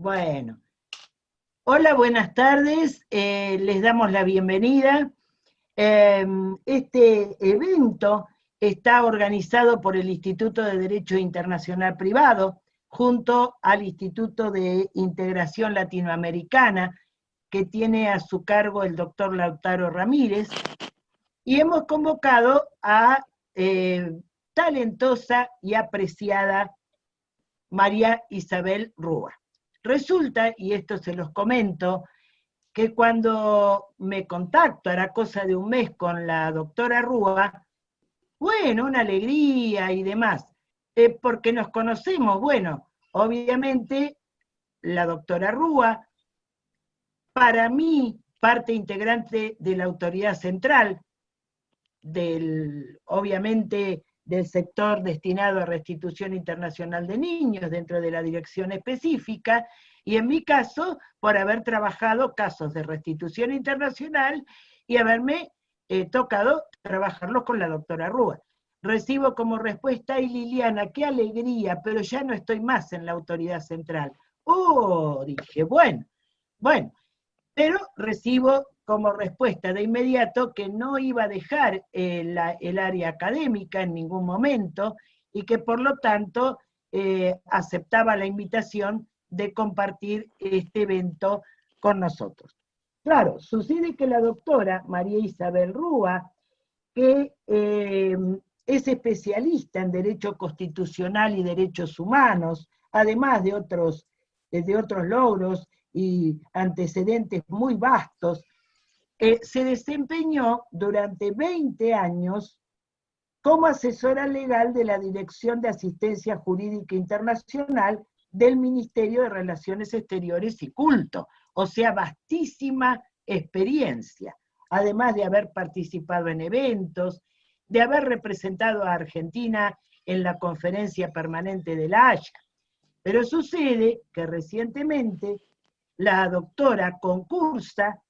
Bueno, hola, buenas tardes, les damos la bienvenida. Este evento está organizado por el Instituto de Derecho Internacional Privado, junto al Instituto de Integración Latinoamericana, que tiene a su cargo el doctor Lautaro Ramírez, y hemos convocado a talentosa y apreciada María Isabel Rúa. Resulta, y esto se los comento, que cuando me contacto, hará cosa de un mes, con la doctora Rúa, bueno, una alegría y demás, porque nos conocemos, bueno, obviamente la doctora Rúa, para mí, parte integrante de la autoridad central, obviamente del sector destinado a restitución internacional de niños dentro de la dirección específica, y en mi caso, por haber trabajado casos de restitución internacional y haberme tocado trabajarlos con la doctora Rúa. Recibo como respuesta, y Liliana, qué alegría, pero ya no estoy más en la autoridad central. Oh, dije, bueno, pero recibo como respuesta de inmediato que no iba a dejar el área académica en ningún momento y que por lo tanto aceptaba la invitación de compartir este evento con nosotros. Claro, sucede que la doctora María Isabel Rúa, que es especialista en Derecho Constitucional y Derechos Humanos, además de otros logros y antecedentes muy vastos, se desempeñó durante 20 años como asesora legal de la Dirección de Asistencia Jurídica Internacional del Ministerio de Relaciones Exteriores y Culto, o sea, vastísima experiencia, además de haber participado en eventos, de haber representado a Argentina en la Conferencia Permanente de La Haya. Pero sucede que recientemente la doctora concursa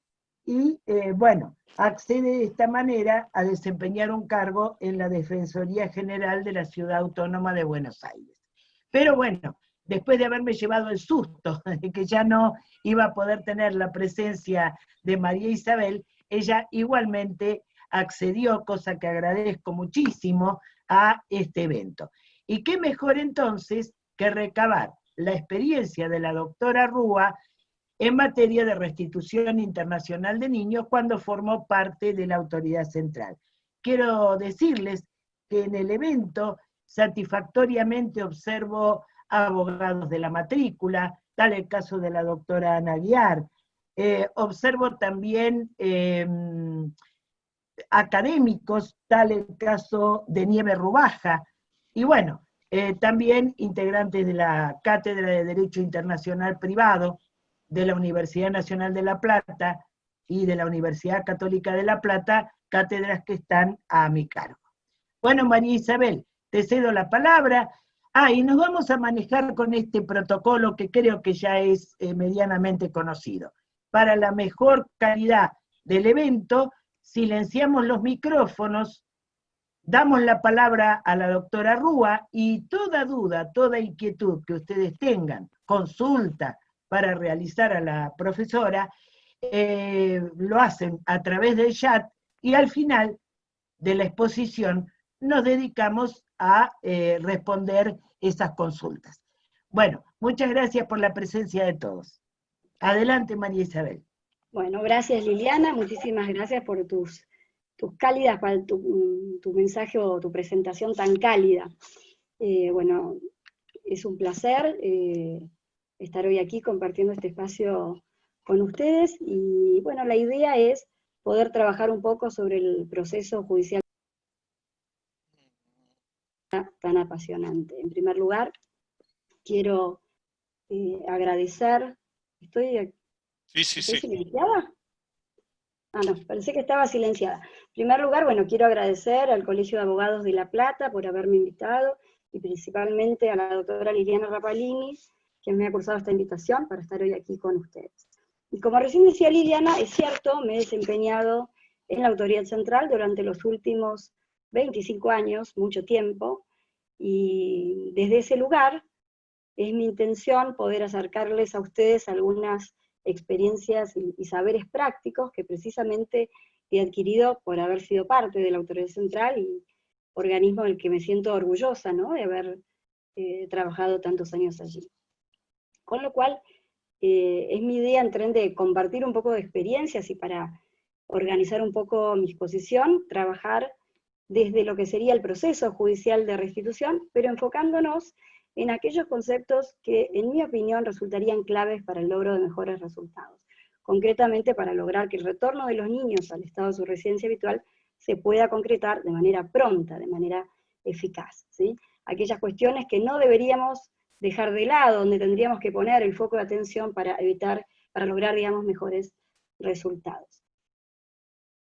y, bueno, accede de esta manera a desempeñar un cargo en la Defensoría General de la Ciudad Autónoma de Buenos Aires. Pero bueno, después de haberme llevado el susto de que ya no iba a poder tener la presencia de María Isabel, ella igualmente accedió, cosa que agradezco muchísimo, a este evento. Y qué mejor entonces que recabar la experiencia de la doctora Rúa en materia de restitución internacional de niños cuando formó parte de la autoridad central. Quiero decirles que en el evento satisfactoriamente observo abogados de la matrícula, tal el caso de la doctora Ana Guiar, observo también académicos, tal el caso de Nieve Rubaja, y bueno, también integrantes de la Cátedra de Derecho Internacional Privado de la Universidad Nacional de La Plata y de la Universidad Católica de La Plata, cátedras que están a mi cargo. Bueno, María Isabel, te cedo la palabra. Y nos vamos a manejar con este protocolo que creo que ya es medianamente conocido. Para la mejor calidad del evento, silenciamos los micrófonos, damos la palabra a la doctora Rúa y toda duda, toda inquietud que ustedes tengan, consulta para realizar a la profesora, lo hacen a través del chat y al final de la exposición nos dedicamos a responder esas consultas. Bueno, muchas gracias por la presencia de todos. Adelante, María Isabel. Bueno, gracias Liliana, muchísimas gracias por tus cálidas, tu mensaje o tu presentación tan cálida. Bueno, es un placer estar hoy aquí compartiendo este espacio con ustedes, y bueno, la idea es poder trabajar un poco sobre el proceso judicial tan apasionante. En primer lugar, quiero agradecer, ¿estoy silenciada? No, pensé que estaba silenciada. En primer lugar, bueno, quiero agradecer al Colegio de Abogados de La Plata por haberme invitado, y principalmente a la doctora Liliana Rapalini, que me ha cursado esta invitación para estar hoy aquí con ustedes. Y como recién decía Liliana, es cierto, me he desempeñado en la autoridad central durante los últimos 25 años, mucho tiempo, y desde ese lugar es mi intención poder acercarles a ustedes algunas experiencias y saberes prácticos que precisamente he adquirido por haber sido parte de la Autoridad Central y organismo del que me siento orgullosa, ¿no?, de haber trabajado tantos años allí. Con lo cual, es mi idea en tren de compartir un poco de experiencias y para organizar un poco mi exposición, trabajar desde lo que sería el proceso judicial de restitución, pero enfocándonos en aquellos conceptos que, en mi opinión, resultarían claves para el logro de mejores resultados. Concretamente, para lograr que el retorno de los niños al estado de su residencia habitual se pueda concretar de manera pronta, de manera eficaz, ¿sí? Aquellas cuestiones que no deberíamos dejar de lado, donde tendríamos que poner el foco de atención para evitar, para lograr, digamos, mejores resultados.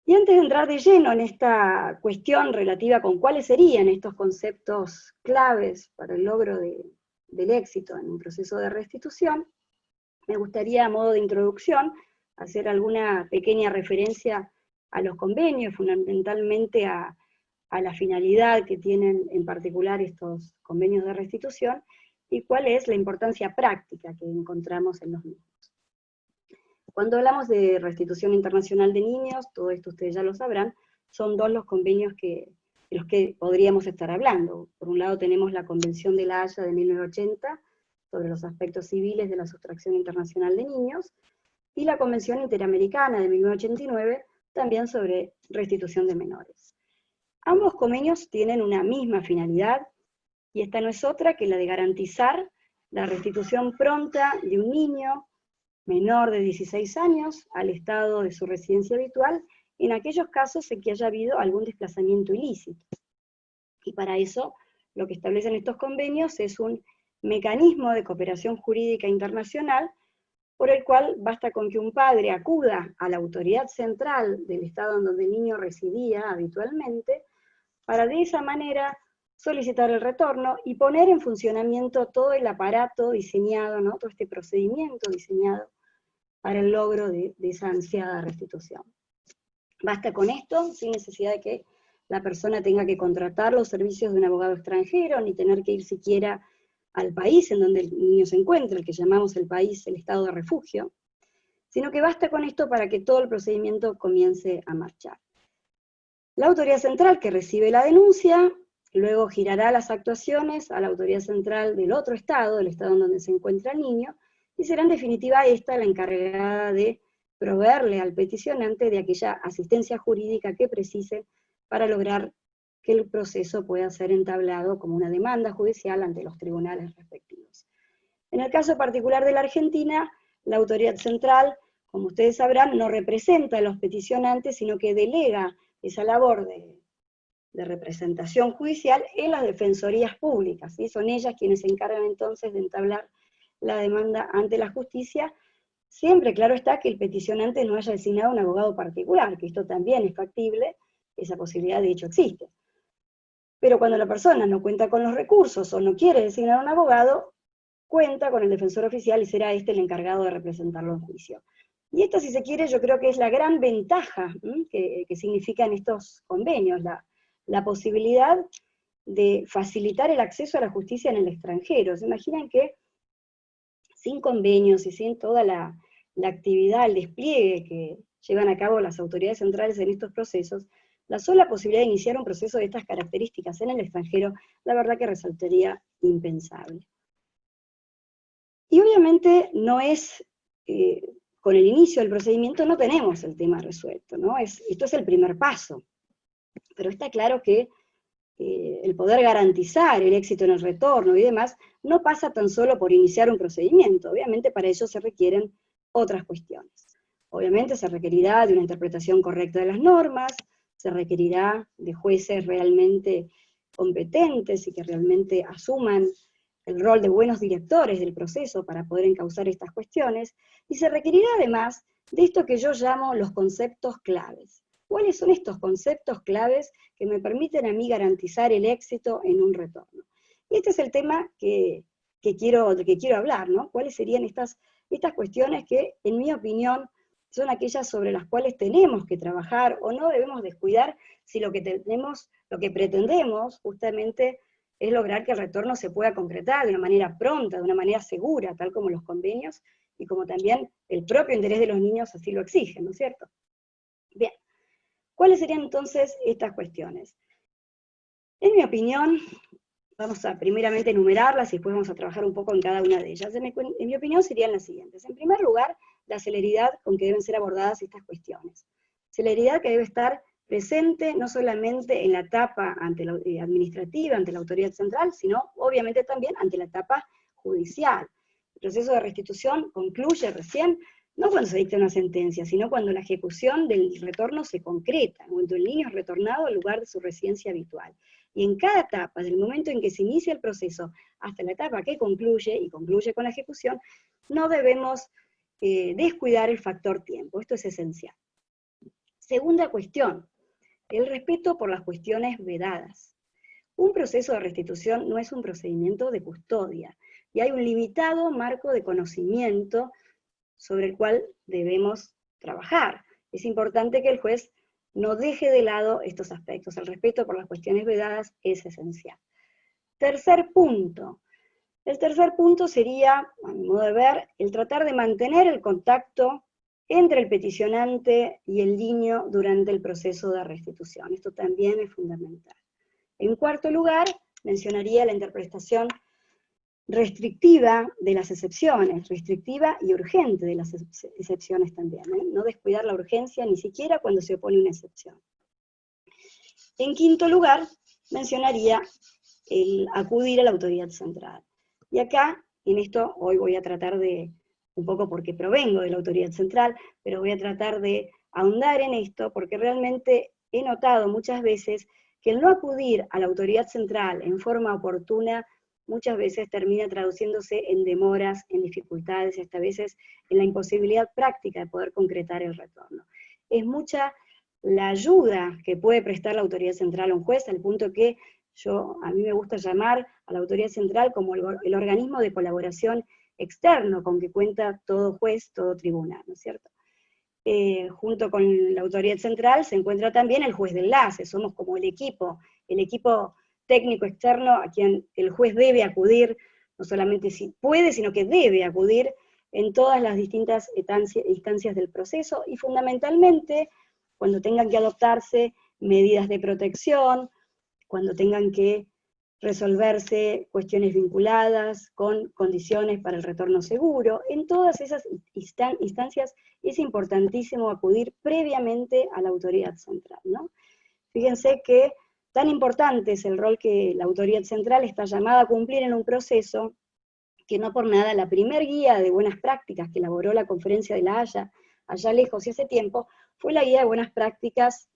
Y antes de entrar de lleno en esta cuestión relativa con cuáles serían estos conceptos claves para el logro del éxito en un proceso de restitución, me gustaría, a modo de introducción, hacer alguna pequeña referencia a los convenios, fundamentalmente a la finalidad que tienen en particular estos convenios de restitución, y cuál es la importancia práctica que encontramos en los mismos. Cuando hablamos de restitución internacional de niños, todo esto ustedes ya lo sabrán, son dos los convenios de los que podríamos estar hablando. Por un lado tenemos la Convención de La Haya de 1980, sobre los aspectos civiles de la sustracción internacional de niños, y la Convención Interamericana de 1989, también sobre restitución de menores. Ambos convenios tienen una misma finalidad, y esta no es otra que la de garantizar la restitución pronta de un niño menor de 16 años al estado de su residencia habitual, en aquellos casos en que haya habido algún desplazamiento ilícito. Y para eso, lo que establecen estos convenios es un mecanismo de cooperación jurídica internacional, por el cual basta con que un padre acuda a la autoridad central del estado en donde el niño residía habitualmente, para de esa manera solicitar el retorno y poner en funcionamiento todo el aparato diseñado, ¿no?, todo este procedimiento diseñado para el logro de esa ansiada restitución. Basta con esto, sin necesidad de que la persona tenga que contratar los servicios de un abogado extranjero, ni tener que ir siquiera al país en donde el niño se encuentra, el que llamamos el país, el estado de refugio, sino que basta con esto para que todo el procedimiento comience a marchar. La autoridad central que recibe la denuncia, luego girará las actuaciones a la autoridad central del otro estado, el estado en donde se encuentra el niño, y será en definitiva esta la encargada de proveerle al peticionante de aquella asistencia jurídica que precise para lograr que el proceso pueda ser entablado como una demanda judicial ante los tribunales respectivos. En el caso particular de la Argentina, la autoridad central, como ustedes sabrán, no representa a los peticionantes, sino que delega esa labor de representación judicial en las defensorías públicas, ¿sí? Son ellas quienes se encargan entonces de entablar la demanda ante la justicia, siempre claro está que el peticionante no haya designado un abogado particular, que esto también es factible, esa posibilidad de hecho existe. Pero cuando la persona no cuenta con los recursos o no quiere designar un abogado, cuenta con el defensor oficial y será este el encargado de representarlo en juicio. Y esto, si se quiere, yo creo que es la gran ventaja que significan estos convenios, la posibilidad de facilitar el acceso a la justicia en el extranjero. ¿Se imaginan que sin convenios y sin toda la actividad, el despliegue que llevan a cabo las autoridades centrales en estos procesos, la sola posibilidad de iniciar un proceso de estas características en el extranjero, la verdad que resultaría impensable. Y obviamente no es, con el inicio del procedimiento no tenemos el tema resuelto, ¿no? Esto es el primer paso, pero está claro que el poder garantizar el éxito en el retorno y demás, no pasa tan solo por iniciar un procedimiento, obviamente para ello se requieren otras cuestiones. Obviamente se requerirá de una interpretación correcta de las normas, se requerirá de jueces realmente competentes y que realmente asuman el rol de buenos directores del proceso para poder encauzar estas cuestiones, y se requerirá además de esto que yo llamo los conceptos claves. ¿Cuáles son estos conceptos claves que me permiten a mí garantizar el éxito en un retorno? Y este es el tema del que quiero hablar, ¿no? ¿Cuáles serían estas cuestiones que, en mi opinión, son aquellas sobre las cuales tenemos que trabajar o no debemos descuidar si lo que pretendemos justamente es lograr que el retorno se pueda concretar de una manera pronta, de una manera segura, tal como los convenios, y como también el propio interés de los niños así lo exigen, ¿no es cierto? Bien, ¿cuáles serían entonces estas cuestiones? En mi opinión, vamos a primeramente enumerarlas y después vamos a trabajar un poco en cada una de ellas. En mi opinión serían las siguientes. En primer lugar, la celeridad con que deben ser abordadas estas cuestiones. Celeridad que debe estar presente no solamente en la etapa administrativa, ante la autoridad central, sino obviamente también ante la etapa judicial. El proceso de restitución concluye recién, no cuando se dicta una sentencia, sino cuando la ejecución del retorno se concreta, cuando el niño es retornado al lugar de su residencia habitual. Y en cada etapa, desde el momento en que se inicia el proceso hasta la etapa que concluye, y concluye con la ejecución, no debemos descuidar el factor tiempo. Esto es esencial. Segunda cuestión, el respeto por las cuestiones vedadas. Un proceso de restitución no es un procedimiento de custodia, y hay un limitado marco de conocimiento sobre el cual debemos trabajar. Es importante que el juez no deje de lado estos aspectos. El respeto por las cuestiones vedadas es esencial. Tercer punto. El tercer punto sería, a mi modo de ver, el tratar de mantener el contacto entre el peticionante y el niño durante el proceso de restitución. Esto también es fundamental. En cuarto lugar, mencionaría la interpretación restrictiva de las excepciones, restrictiva y urgente de las excepciones también, ¿eh? No descuidar la urgencia ni siquiera cuando se opone una excepción. En quinto lugar, mencionaría el acudir a la autoridad central. Y acá, en esto, hoy voy a tratar de, un poco porque provengo de la autoridad central, pero voy a tratar de ahondar en esto, porque realmente he notado muchas veces que el no acudir a la autoridad central en forma oportuna muchas veces termina traduciéndose en demoras, en dificultades, y hasta veces en la imposibilidad práctica de poder concretar el retorno. Es mucha la ayuda que puede prestar la autoridad central a un juez, al punto que a mí me gusta llamar a la autoridad central como el organismo de colaboración externo con que cuenta todo juez, todo tribunal, ¿no es cierto? Junto con la autoridad central se encuentra también el juez de enlace, somos como el equipo técnico externo a quien el juez debe acudir, no solamente si puede, sino que debe acudir en todas las distintas instancias del proceso, y fundamentalmente cuando tengan que adoptarse medidas de protección, cuando tengan que resolverse cuestiones vinculadas con condiciones para el retorno seguro. En todas esas instancias es importantísimo acudir previamente a la autoridad central, ¿no? Fíjense que tan importante es el rol que la autoridad central está llamada a cumplir en un proceso, que no por nada la primer guía de buenas prácticas que elaboró la Conferencia de La Haya, allá lejos y hace tiempo, fue la guía de buenas prácticas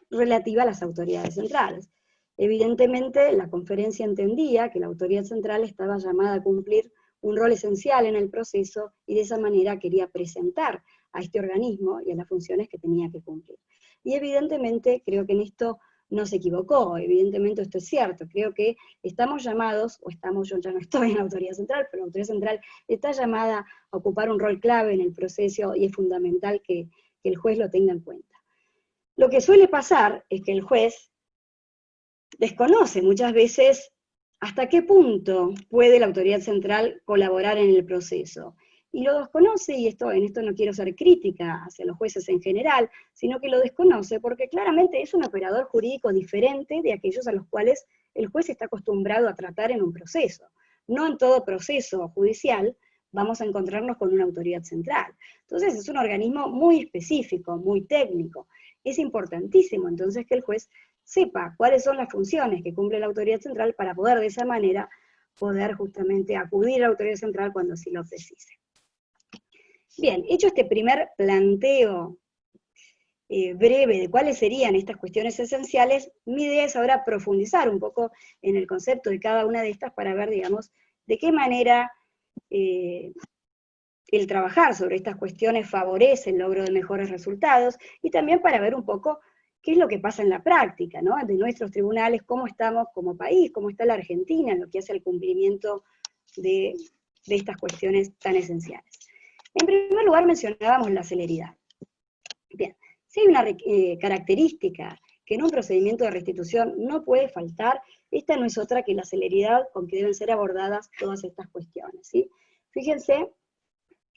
relativa a las autoridades centrales. Evidentemente, la conferencia entendía que la autoridad central estaba llamada a cumplir un rol esencial en el proceso, y de esa manera quería presentar a este organismo y a las funciones que tenía que cumplir. Y evidentemente, creo que en esto no se equivocó, evidentemente esto es cierto, creo que estamos llamados, yo ya no estoy en la autoridad central, pero la autoridad central está llamada a ocupar un rol clave en el proceso, y es fundamental que el juez lo tenga en cuenta. Lo que suele pasar es que el juez desconoce muchas veces hasta qué punto puede la autoridad central colaborar en el proceso. Y lo desconoce, y en esto no quiero ser crítica hacia los jueces en general, sino que lo desconoce porque claramente es un operador jurídico diferente de aquellos a los cuales el juez está acostumbrado a tratar en un proceso. No en todo proceso judicial vamos a encontrarnos con una autoridad central. Entonces es un organismo muy específico, muy técnico. Es importantísimo entonces que el juez sepa cuáles son las funciones que cumple la autoridad central para poder de esa manera poder justamente acudir a la autoridad central cuando así lo precise. Bien, hecho este primer planteo breve de cuáles serían estas cuestiones esenciales, mi idea es ahora profundizar un poco en el concepto de cada una de estas para ver, digamos, de qué manera el trabajar sobre estas cuestiones favorece el logro de mejores resultados, y también para ver un poco qué es lo que pasa en la práctica, ¿no? De nuestros tribunales, cómo estamos como país, cómo está la Argentina en lo que hace al cumplimiento de estas cuestiones tan esenciales. En primer lugar mencionábamos la celeridad. Bien, si hay una característica que en un procedimiento de restitución no puede faltar, esta no es otra que la celeridad con que deben ser abordadas todas estas cuestiones, ¿sí? Fíjense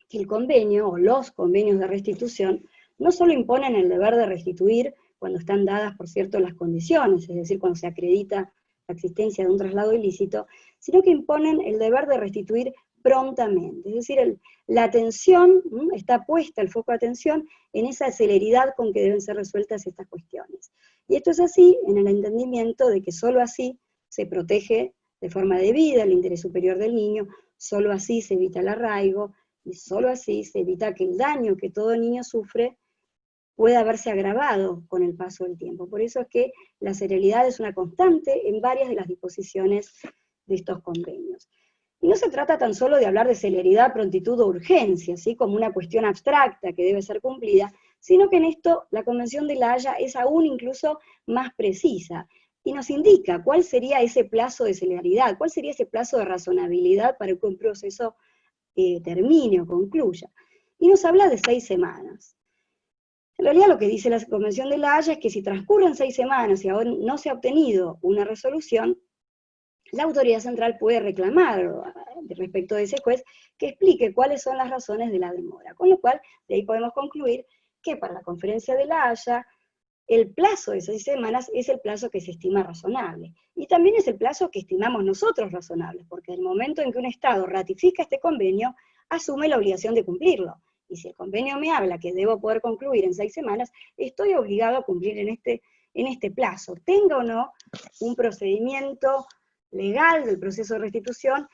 que el convenio, o los convenios de restitución, no solo imponen el deber de restituir cuando están dadas, por cierto, las condiciones, es decir, cuando se acredita la existencia de un traslado ilícito, sino que imponen el deber de restituir prontamente, es decir, la atención, está puesta el foco de atención en esa celeridad con que deben ser resueltas estas cuestiones. Y esto es así en el entendimiento de que solo así se protege de forma debida el interés superior del niño, solo así se evita el arraigo, y solo así se evita que el daño que todo niño sufre pueda verse agravado con el paso del tiempo. Por eso es que la celeridad es una constante en varias de las disposiciones de estos convenios. Y no se trata tan solo de hablar de celeridad, prontitud o urgencia, ¿sí? Como una cuestión abstracta que debe ser cumplida, sino que en esto la Convención de La Haya es aún incluso más precisa, y nos indica cuál sería ese plazo de celeridad, cuál sería ese plazo de razonabilidad para que un proceso termine o concluya. Y nos habla de 6 semanas. En realidad lo que dice la Convención de La Haya es que si transcurren 6 semanas y aún no se ha obtenido una resolución, la autoridad central puede reclamar respecto de ese juez que explique cuáles son las razones de la demora. Con lo cual, de ahí podemos concluir que para la Conferencia de La Haya, el plazo de 6 semanas es el plazo que se estima razonable. Y también es el plazo que estimamos nosotros razonable, porque en el momento en que un Estado ratifica este convenio, asume la obligación de cumplirlo. Y si el convenio me habla que debo poder concluir en 6 semanas, estoy obligado a cumplir en este plazo. Tenga o no un procedimiento legal del proceso de restitución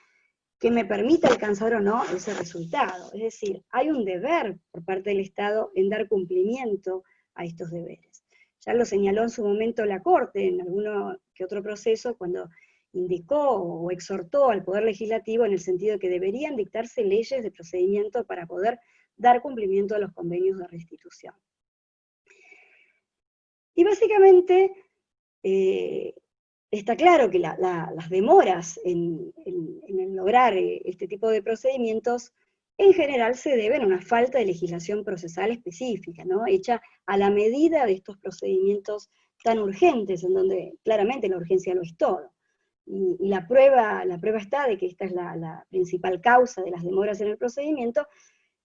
que me permita alcanzar o no ese resultado. Es decir, hay un deber por parte del Estado en dar cumplimiento a estos deberes. Ya lo señaló en su momento la Corte en alguno que otro proceso cuando indicó o exhortó al Poder Legislativo en el sentido de que deberían dictarse leyes de procedimiento para poder dar cumplimiento a los convenios de restitución. Y básicamente está claro que las demoras en lograr este tipo de procedimientos en general se deben a una falta de legislación procesal específica, ¿no? Hecha a la medida de estos procedimientos tan urgentes, en donde claramente la urgencia lo es todo. Y la prueba está de que esta es la principal causa de las demoras en el procedimiento.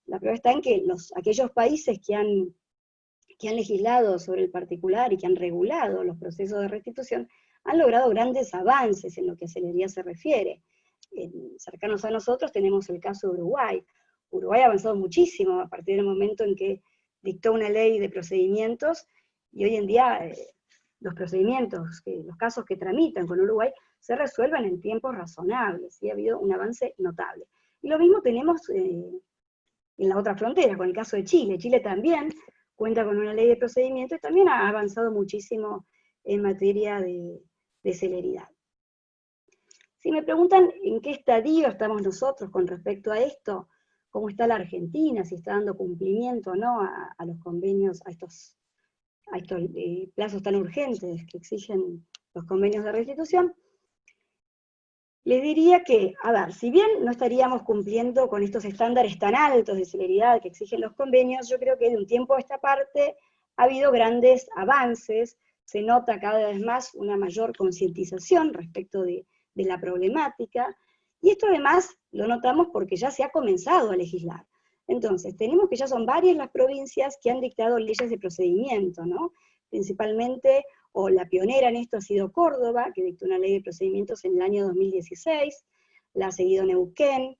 La prueba está en que aquellos países que han legislado sobre el particular y que han regulado los procesos de restitución han logrado grandes avances en lo que a celeridad se refiere. Cercanos a nosotros tenemos el caso de Uruguay. Uruguay ha avanzado muchísimo a partir del momento en que dictó una ley de procedimientos, y hoy en día los procedimientos, los casos que tramitan con Uruguay, se resuelven en tiempos razonables, y ha habido un avance notable. Y lo mismo tenemos en la otra frontera, con el caso de Chile. Chile también cuenta con una ley de procedimiento y también ha avanzado muchísimo en materia de celeridad. Si me preguntan en qué estadio estamos nosotros con respecto a esto, cómo está la Argentina, si está dando cumplimiento o no a los convenios, a estos plazos tan urgentes que exigen los convenios de restitución, les diría que, a ver, si bien no estaríamos cumpliendo con estos estándares tan altos de celeridad que exigen los convenios, yo creo que de un tiempo a esta parte ha habido grandes avances, se nota cada vez más una mayor concientización respecto de la problemática, y esto además lo notamos porque ya se ha comenzado a legislar. Entonces, tenemos que ya son varias las provincias que han dictado leyes de procedimiento, ¿no? Principalmente, o la pionera en esto ha sido Córdoba, que dictó una ley de procedimientos en el año 2016, la ha seguido Neuquén,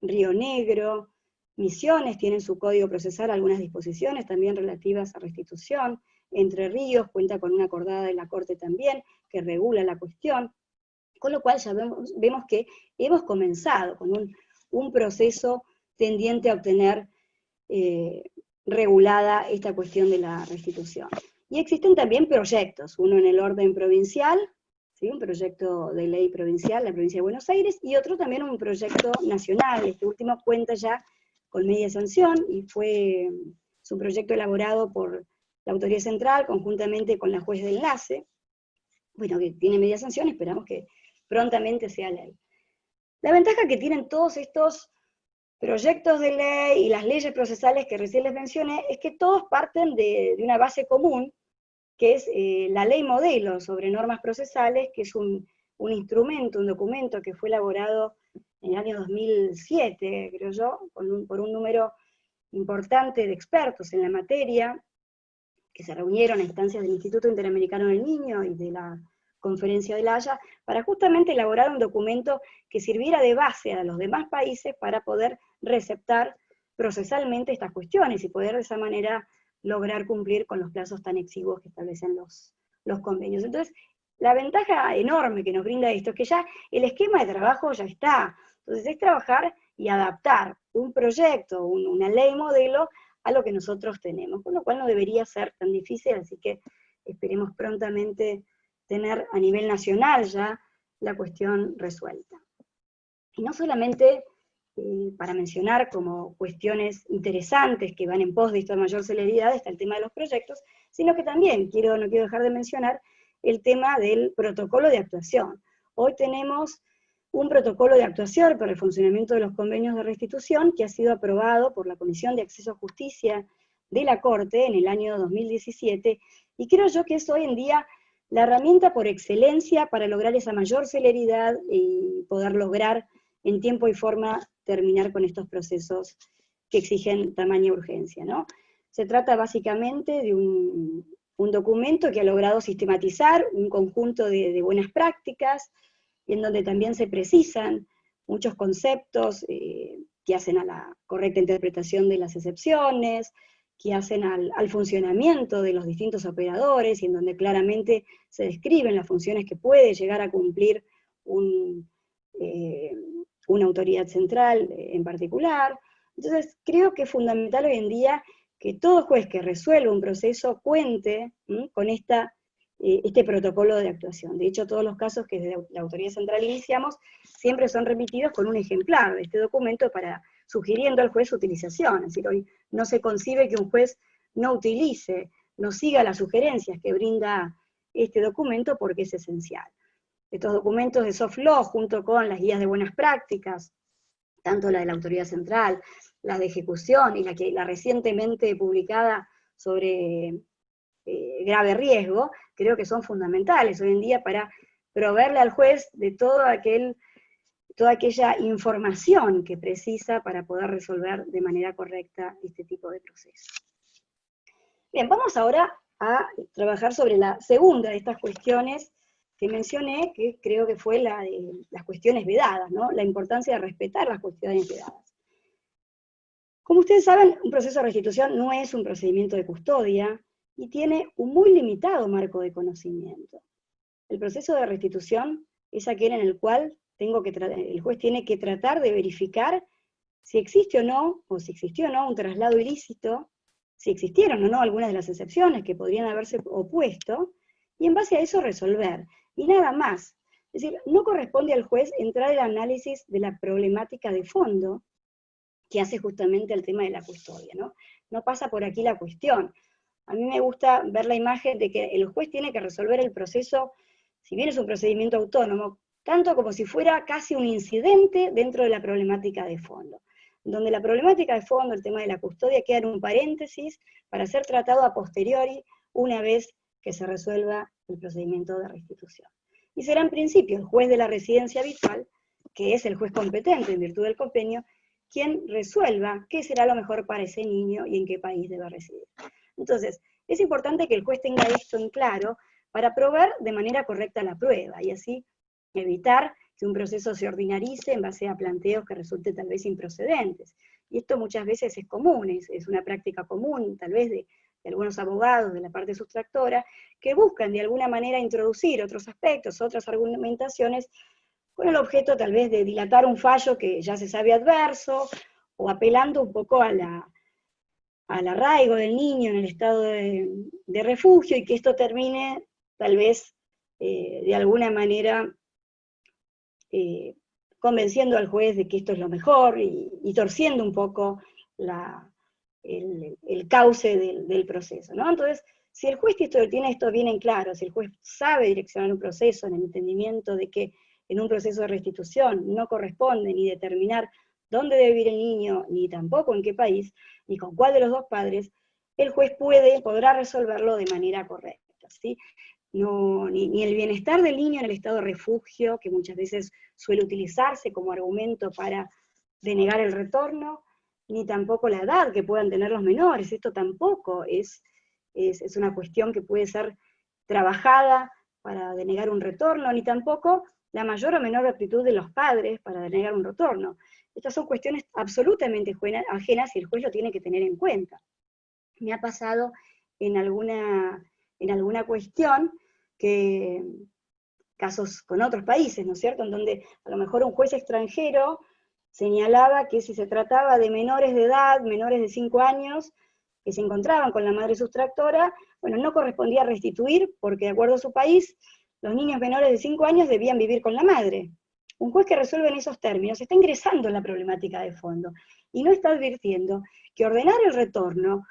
Río Negro, Misiones tienen su código procesal algunas disposiciones también relativas a restitución, Entre Ríos cuenta con una acordada de la Corte también, que regula la cuestión, con lo cual ya vemos que hemos comenzado con un proceso tendiente a obtener regulada esta cuestión de la restitución. Y existen también proyectos, uno en el orden provincial, ¿sí? Un proyecto de ley provincial, la provincia de Buenos Aires, y otro también un proyecto nacional. Este último cuenta ya con media sanción, y es un proyecto elaborado por la autoridad central, conjuntamente con la juez de enlace, bueno, que tiene media sanción, esperamos que prontamente sea ley. La ventaja que tienen todos estos proyectos de ley y las leyes procesales que recién les mencioné, es que todos parten de una base común, que es la ley modelo sobre normas procesales, que es un un instrumento, un documento que fue elaborado en el año 2007, creo yo, por un número importante de expertos en la materia, que se reunieron a instancias del Instituto Interamericano del Niño y de la Conferencia de La Haya, para justamente elaborar un documento que sirviera de base a los demás países para poder receptar procesalmente estas cuestiones y poder de esa manera lograr cumplir con los plazos tan exiguos que establecen los convenios. Entonces, la ventaja enorme que nos brinda esto es que ya el esquema de trabajo ya está. Entonces es trabajar y adaptar un proyecto, una ley modelo, a lo que nosotros tenemos, con lo cual no debería ser tan difícil, así que esperemos prontamente tener a nivel nacional ya la cuestión resuelta. Y no solamente para mencionar como cuestiones interesantes que van en pos de esta mayor celeridad, está el tema de los proyectos, sino que también no quiero dejar de mencionar el tema del protocolo de actuación. Hoy tenemos un protocolo de actuación para el funcionamiento de los convenios de restitución que ha sido aprobado por la Comisión de Acceso a Justicia de la Corte en el año 2017, y creo yo que es hoy en día la herramienta por excelencia para lograr esa mayor celeridad y poder lograr en tiempo y forma terminar con estos procesos que exigen tamaña urgencia, ¿no? Se trata básicamente de un documento que ha logrado sistematizar un conjunto de buenas prácticas, y en donde también se precisan muchos conceptos que hacen a la correcta interpretación de las excepciones, que hacen al funcionamiento de los distintos operadores, y en donde claramente se describen las funciones que puede llegar a cumplir una autoridad central en particular. Entonces, creo que es fundamental hoy en día que todo juez que resuelva un proceso cuente con este protocolo de actuación. De hecho, todos los casos que desde la autoridad central iniciamos siempre son remitidos con un ejemplar de este documento sugiriendo al juez su utilización. Es decir, hoy no se concibe que un juez no siga las sugerencias que brinda este documento porque es esencial. Estos documentos de soft law, junto con las guías de buenas prácticas, tanto la de la autoridad central, la de ejecución y la recientemente publicada sobre grave riesgo, creo que son fundamentales hoy en día para proveerle al juez de toda aquella información que precisa para poder resolver de manera correcta este tipo de procesos. Bien, vamos ahora a trabajar sobre la segunda de estas cuestiones que mencioné, que creo que fue la de las cuestiones vedadas, ¿no? La importancia de respetar las cuestiones vedadas. Como ustedes saben, un proceso de restitución no es un procedimiento de custodia, y tiene un muy limitado marco de conocimiento. El proceso de restitución es aquel en el cual el juez tiene que tratar de verificar si existe o no, o si existió o no un traslado ilícito, si existieron o no algunas de las excepciones que podrían haberse opuesto, y en base a eso resolver, y nada más. Es decir, no corresponde al juez entrar en el análisis de la problemática de fondo que hace justamente el tema de la custodia, ¿no? No pasa por aquí la cuestión. A mí me gusta ver la imagen de que el juez tiene que resolver el proceso, si bien es un procedimiento autónomo, tanto como si fuera casi un incidente dentro de la problemática de fondo, donde la problemática de fondo, el tema de la custodia, queda en un paréntesis para ser tratado a posteriori una vez que se resuelva el procedimiento de restitución. Y será en principio el juez de la residencia habitual, que es el juez competente en virtud del convenio, quien resuelva qué será lo mejor para ese niño y en qué país debe residir. Entonces, es importante que el juez tenga esto en claro para proveer de manera correcta la prueba, y así evitar que un proceso se ordinarice en base a planteos que resulten tal vez improcedentes. Y esto muchas veces es común, es una práctica común, tal vez de algunos abogados de la parte sustractora, que buscan de alguna manera introducir otros aspectos, otras argumentaciones, con el objeto tal vez de dilatar un fallo que ya se sabe adverso, o apelando un poco al arraigo del niño en el estado de refugio, y que esto termine tal vez de alguna manera convenciendo al juez de que esto es lo mejor, y torciendo un poco el cauce del proceso, ¿no? Entonces, si el juez tiene esto bien en claro, si el juez sabe direccionar un proceso en el entendimiento de que en un proceso de restitución no corresponde ni determinar dónde debe vivir el niño, ni tampoco en qué país, ni con cuál de los dos padres, el juez podrá resolverlo de manera correcta, ¿sí? ni el bienestar del niño en el estado de refugio, que muchas veces suele utilizarse como argumento para denegar el retorno, ni tampoco la edad que puedan tener los menores. Esto tampoco es una cuestión que puede ser trabajada para denegar un retorno, ni tampoco la mayor o menor actitud de los padres para denegar un retorno. Estas son cuestiones absolutamente ajenas y el juez lo tiene que tener en cuenta. Me ha pasado en alguna cuestión casos con otros países, ¿no es cierto?, en donde a lo mejor un juez extranjero señalaba que si se trataba de menores de edad, menores de 5 años, que se encontraban con la madre sustractora, bueno, no correspondía restituir, porque de acuerdo a su país, los niños menores de 5 años debían vivir con la madre. Un juez que resuelve en esos términos está ingresando en la problemática de fondo, y no está advirtiendo que ordenar el retorno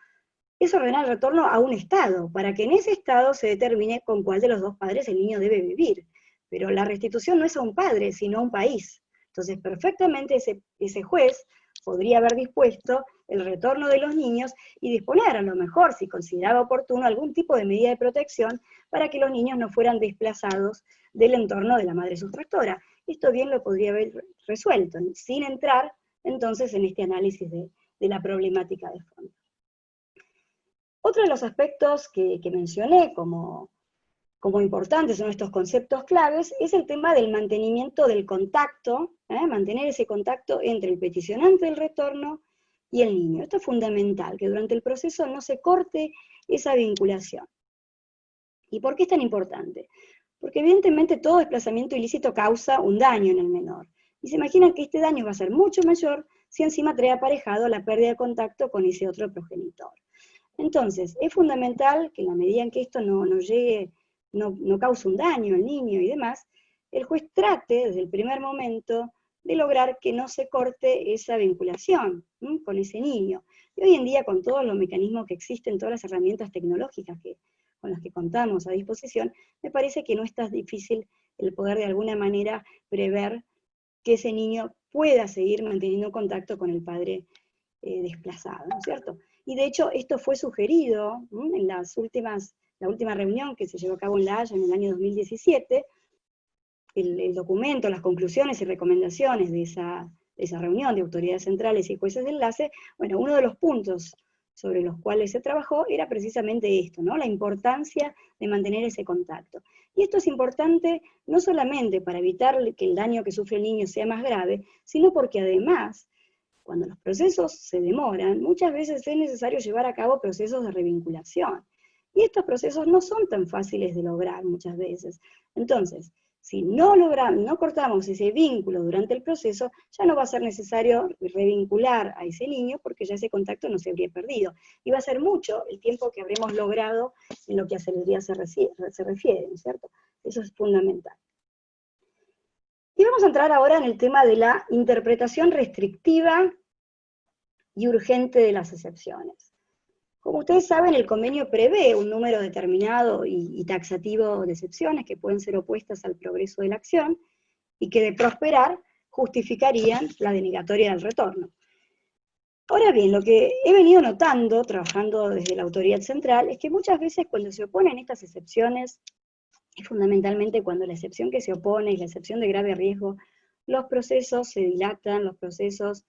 es ordenar el retorno a un estado, para que en ese estado se determine con cuál de los dos padres el niño debe vivir. Pero la restitución no es a un padre, sino a un país. Entonces, perfectamente ese juez podría haber dispuesto el retorno de los niños y disponer, a lo mejor, si consideraba oportuno, algún tipo de medida de protección para que los niños no fueran desplazados del entorno de la madre sustractora. Esto bien lo podría haber resuelto, sin entrar entonces en este análisis de la problemática de fondo. Otro de los aspectos que mencioné como importantes son estos conceptos claves, es el tema del mantenimiento del contacto, mantener ese contacto entre el peticionante del retorno y el niño. Esto es fundamental, que durante el proceso no se corte esa vinculación. ¿Y por qué es tan importante? Porque evidentemente todo desplazamiento ilícito causa un daño en el menor. Y se imaginan que este daño va a ser mucho mayor si encima trae aparejado la pérdida de contacto con ese otro progenitor. Entonces, es fundamental que en la medida en que esto no cause un daño al niño y demás, el juez trate desde el primer momento de lograr que no se corte esa vinculación con ese niño. Y hoy en día, con todos los mecanismos que existen, todas las herramientas tecnológicas con las que contamos a disposición, me parece que no es tan difícil el poder de alguna manera prever que ese niño pueda seguir manteniendo contacto con el padre desplazado, ¿no es cierto? Y de hecho esto fue sugerido en la última reunión que se llevó a cabo en La Haya en el año 2017, el documento, las conclusiones y recomendaciones de esa reunión de autoridades centrales y jueces de enlace, bueno, uno de los puntos sobre los cuales se trabajó era precisamente esto, ¿no? La importancia de mantener ese contacto. Y esto es importante no solamente para evitar que el daño que sufre el niño sea más grave, sino porque además, cuando los procesos se demoran, muchas veces es necesario llevar a cabo procesos de revinculación. Y estos procesos no son tan fáciles de lograr muchas veces. Entonces, si no cortamos ese vínculo durante el proceso, ya no va a ser necesario revincular a ese niño porque ya ese contacto no se habría perdido. Y va a ser mucho el tiempo que habremos logrado en lo que a celeridad se refiere, ¿no es cierto? Eso es fundamental. Y vamos a entrar ahora en el tema de la interpretación restrictiva y urgente de las excepciones. Como ustedes saben, el convenio prevé un número determinado y taxativo de excepciones que pueden ser opuestas al progreso de la acción y que de prosperar justificarían la denegatoria del retorno. Ahora bien, lo que he venido notando, trabajando desde la autoridad central, es que muchas veces cuando se oponen estas excepciones, es fundamentalmente cuando la excepción que se opone es la excepción de grave riesgo, los procesos se dilatan, los procesos,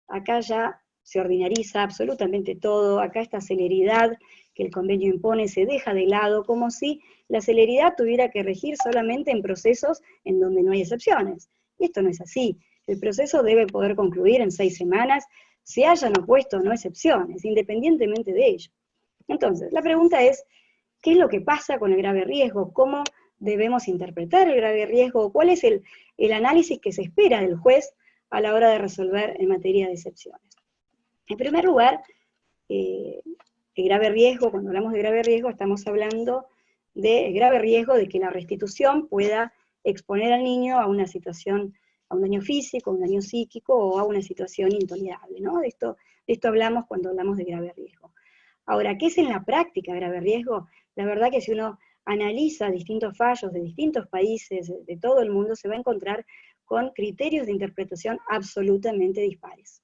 acá ya se ordinariza absolutamente todo, acá esta celeridad que el convenio impone se deja de lado, como si la celeridad tuviera que regir solamente en procesos en donde no hay excepciones. Y esto no es así. El proceso debe poder concluir en 6 semanas, se hayan opuesto o no excepciones, independientemente de ello. Entonces, la pregunta es, ¿qué es lo que pasa con el grave riesgo? ¿Cómo debemos interpretar el grave riesgo? ¿Cuál es el análisis que se espera del juez a la hora de resolver en materia de excepciones? En primer lugar, el grave riesgo, cuando hablamos de grave riesgo, estamos hablando del grave riesgo de que la restitución pueda exponer al niño a una situación, a un daño físico, a un daño psíquico o a una situación intolerable, ¿no? De esto hablamos cuando hablamos de grave riesgo. Ahora, ¿qué es en la práctica grave riesgo? La verdad que si uno analiza distintos fallos de distintos países, de todo el mundo, se va a encontrar con criterios de interpretación absolutamente dispares.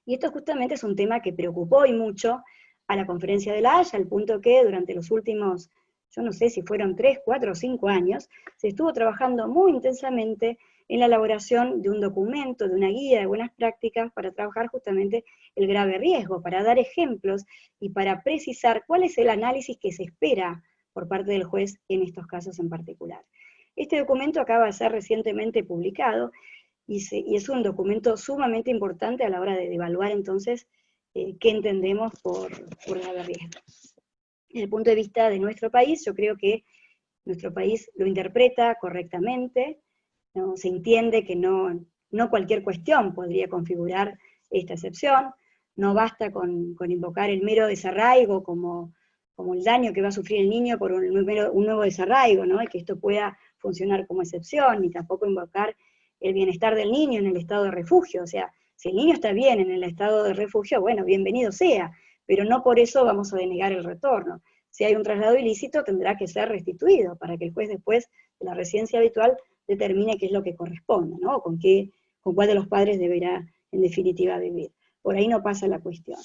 Y esto justamente es un tema que preocupó y mucho a la Conferencia de La Haya, al punto que durante los últimos yo no sé si fueron 3, 4 o 5 años, se estuvo trabajando muy intensamente en la elaboración de un documento, de una guía de buenas prácticas para trabajar justamente el grave riesgo, para dar ejemplos y para precisar cuál es el análisis que se espera por parte del juez en estos casos en particular. Este documento acaba de ser recientemente publicado y es un documento sumamente importante a la hora de evaluar entonces qué entendemos por grave riesgo. Desde el punto de vista de nuestro país, yo creo que nuestro país lo interpreta correctamente, ¿no? Se entiende que no cualquier cuestión podría configurar esta excepción, no basta con invocar el mero desarraigo como el daño que va a sufrir el niño por un nuevo desarraigo, ¿no? Y que esto pueda funcionar como excepción, ni tampoco invocar el bienestar del niño en el estado de refugio. O sea, si el niño está bien en el estado de refugio, bueno, bienvenido sea, pero no por eso vamos a denegar el retorno. Si hay un traslado ilícito, tendrá que ser restituido, para que el juez después de la residencia habitual determine qué es lo que corresponde, ¿no? Con cuál de los padres deberá, en definitiva, vivir. Por ahí no pasa la cuestión.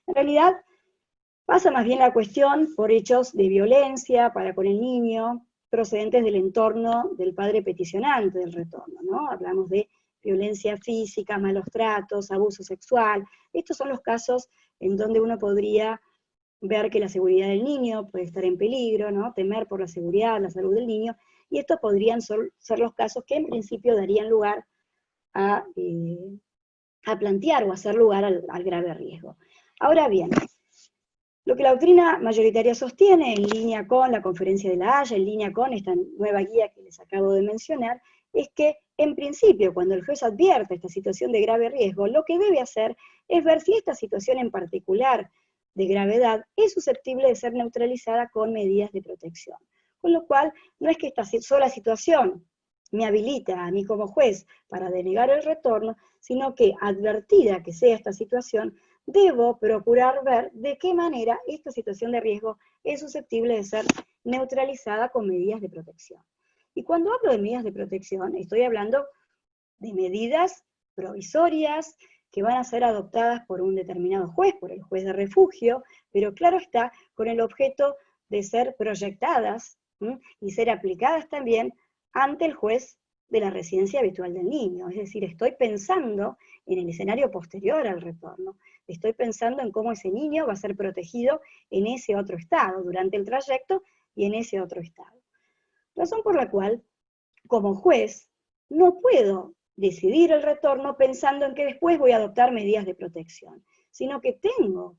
En realidad, pasa más bien la cuestión por hechos de violencia para con el niño, procedentes del entorno del padre peticionante del retorno, ¿no? Hablamos de violencia física, malos tratos, abuso sexual. Estos son los casos en donde uno podría ver que la seguridad del niño puede estar en peligro, ¿no? Temer por la seguridad, la salud del niño, y estos podrían ser los casos que en principio darían lugar a plantear o hacer lugar al grave riesgo. Ahora bien, lo que la doctrina mayoritaria sostiene, en línea con la Conferencia de la Haya, en línea con esta nueva guía que les acabo de mencionar, es que, en principio, cuando el juez advierte esta situación de grave riesgo, lo que debe hacer es ver si esta situación en particular de gravedad es susceptible de ser neutralizada con medidas de protección. Con lo cual, no es que esta sola situación me habilita a mí como juez para denegar el retorno, sino que, advertida que sea esta situación, debo procurar ver de qué manera esta situación de riesgo es susceptible de ser neutralizada con medidas de protección. Y cuando hablo de medidas de protección, estoy hablando de medidas provisorias que van a ser adoptadas por un determinado juez, por el juez de refugio, pero claro está, con el objeto de ser proyectadas y ser aplicadas también ante el juez de la residencia habitual del niño. Es decir, estoy pensando en el escenario posterior al retorno, estoy pensando en cómo ese niño va a ser protegido en ese otro estado, durante el trayecto y en ese otro estado. Razón por la cual, como juez, no puedo decidir el retorno pensando en que después voy a adoptar medidas de protección, sino que tengo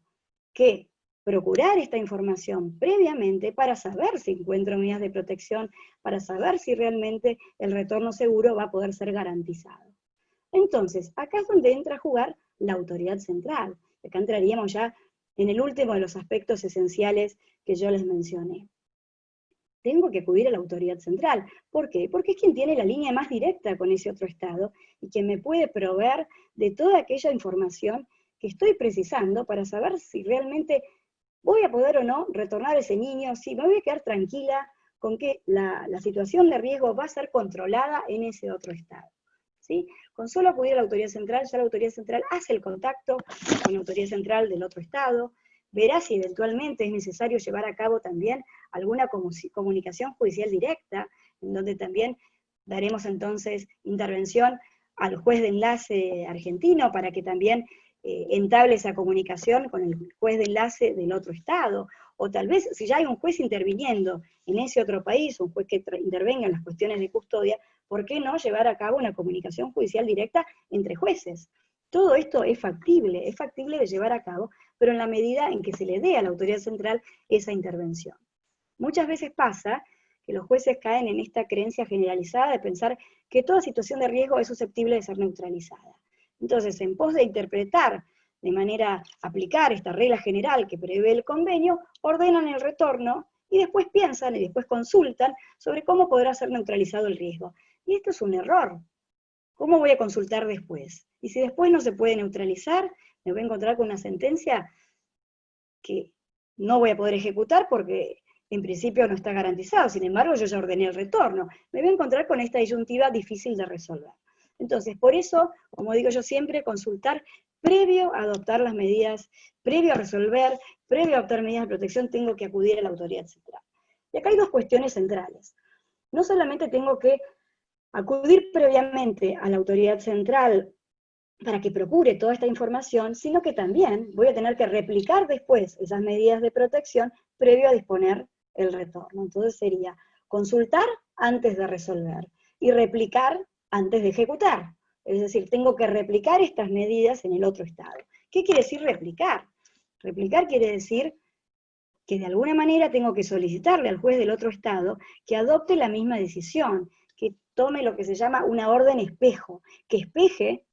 que procurar esta información previamente para saber si encuentro medidas de protección, para saber si realmente el retorno seguro va a poder ser garantizado. Entonces, acá es donde entra a jugar la autoridad central. Acá entraríamos ya en el último de los aspectos esenciales que yo les mencioné. Tengo que acudir a la autoridad central. ¿Por qué? Porque es quien tiene la línea más directa con ese otro estado y quien me puede proveer de toda aquella información que estoy precisando para saber si realmente voy a poder o no retornar a ese niño, si me voy a quedar tranquila con que la situación de riesgo va a ser controlada en ese otro estado. ¿Sí? Con solo acudir a la autoridad central, ya la autoridad central hace el contacto con la autoridad central del otro estado, verá si eventualmente es necesario llevar a cabo también alguna comunicación judicial directa, en donde también daremos entonces intervención al juez de enlace argentino para que también entable esa comunicación con el juez de enlace del otro estado, o tal vez si ya hay un juez interviniendo en ese otro país, un juez que intervenga en las cuestiones de custodia, ¿por qué no llevar a cabo una comunicación judicial directa entre jueces? Todo esto es factible de llevar a cabo, pero en la medida en que se le dé a la autoridad central esa intervención. Muchas veces pasa que los jueces caen en esta creencia generalizada de pensar que toda situación de riesgo es susceptible de ser neutralizada. Entonces, en pos de interpretar de manera, aplicar esta regla general que prevé el convenio, ordenan el retorno y después piensan y después consultan sobre cómo podrá ser neutralizado el riesgo. Y esto es un error. ¿Cómo voy a consultar después? Y si después no se puede neutralizar, me voy a encontrar con una sentencia que no voy a poder ejecutar porque en principio no está garantizado, sin embargo yo ya ordené el retorno. Me voy a encontrar con esta disyuntiva difícil de resolver. Entonces, por eso, como digo yo siempre, consultar previo a adoptar las medidas, previo a resolver, previo a adoptar medidas de protección, tengo que acudir a la autoridad central. Y acá hay dos cuestiones centrales. No solamente tengo que acudir previamente a la autoridad central para que procure toda esta información, sino que también voy a tener que replicar después esas medidas de protección previo a disponer el retorno. Entonces sería consultar antes de resolver y replicar antes de ejecutar. Es decir, tengo que replicar estas medidas en el otro estado. ¿Qué quiere decir replicar? Replicar quiere decir que de alguna manera tengo que solicitarle al juez del otro estado que adopte la misma decisión, que tome lo que se llama una orden espejo, que espeje,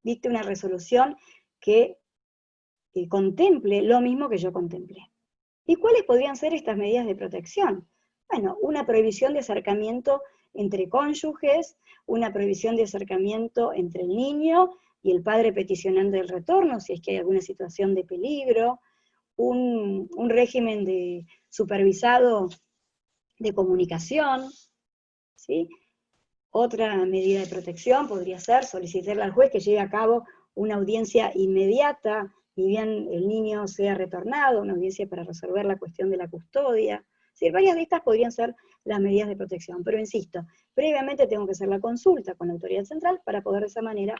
dicte una resolución que contemple lo mismo que yo contemplé. ¿Y cuáles podrían ser estas medidas de protección? Bueno, una prohibición de acercamiento entre cónyuges, una prohibición de acercamiento entre el niño y el padre peticionando el retorno, si es que hay alguna situación de peligro, un régimen de supervisado de comunicación, ¿sí? Otra medida de protección podría ser solicitarle al juez que lleve a cabo una audiencia inmediata, ni bien el niño sea retornado, una audiencia para resolver la cuestión de la custodia. Sí, varias de estas podrían ser las medidas de protección, pero insisto, previamente tengo que hacer la consulta con la autoridad central para poder de esa manera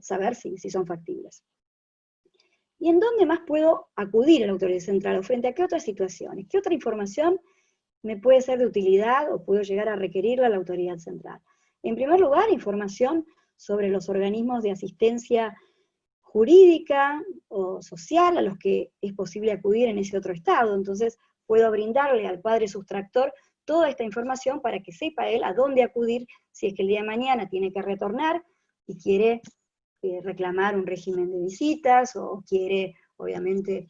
saber si son factibles. ¿Y en dónde más puedo acudir a la autoridad central? ¿O frente a qué otras situaciones? ¿Qué otra información me puede ser de utilidad o puedo llegar a requerirla a la autoridad central? En primer lugar, información sobre los organismos de asistencia jurídica o social a los que es posible acudir en ese otro estado. Entonces, puedo brindarle al padre sustractor toda esta información para que sepa él a dónde acudir si es que el día de mañana tiene que retornar y quiere reclamar un régimen de visitas o quiere, obviamente,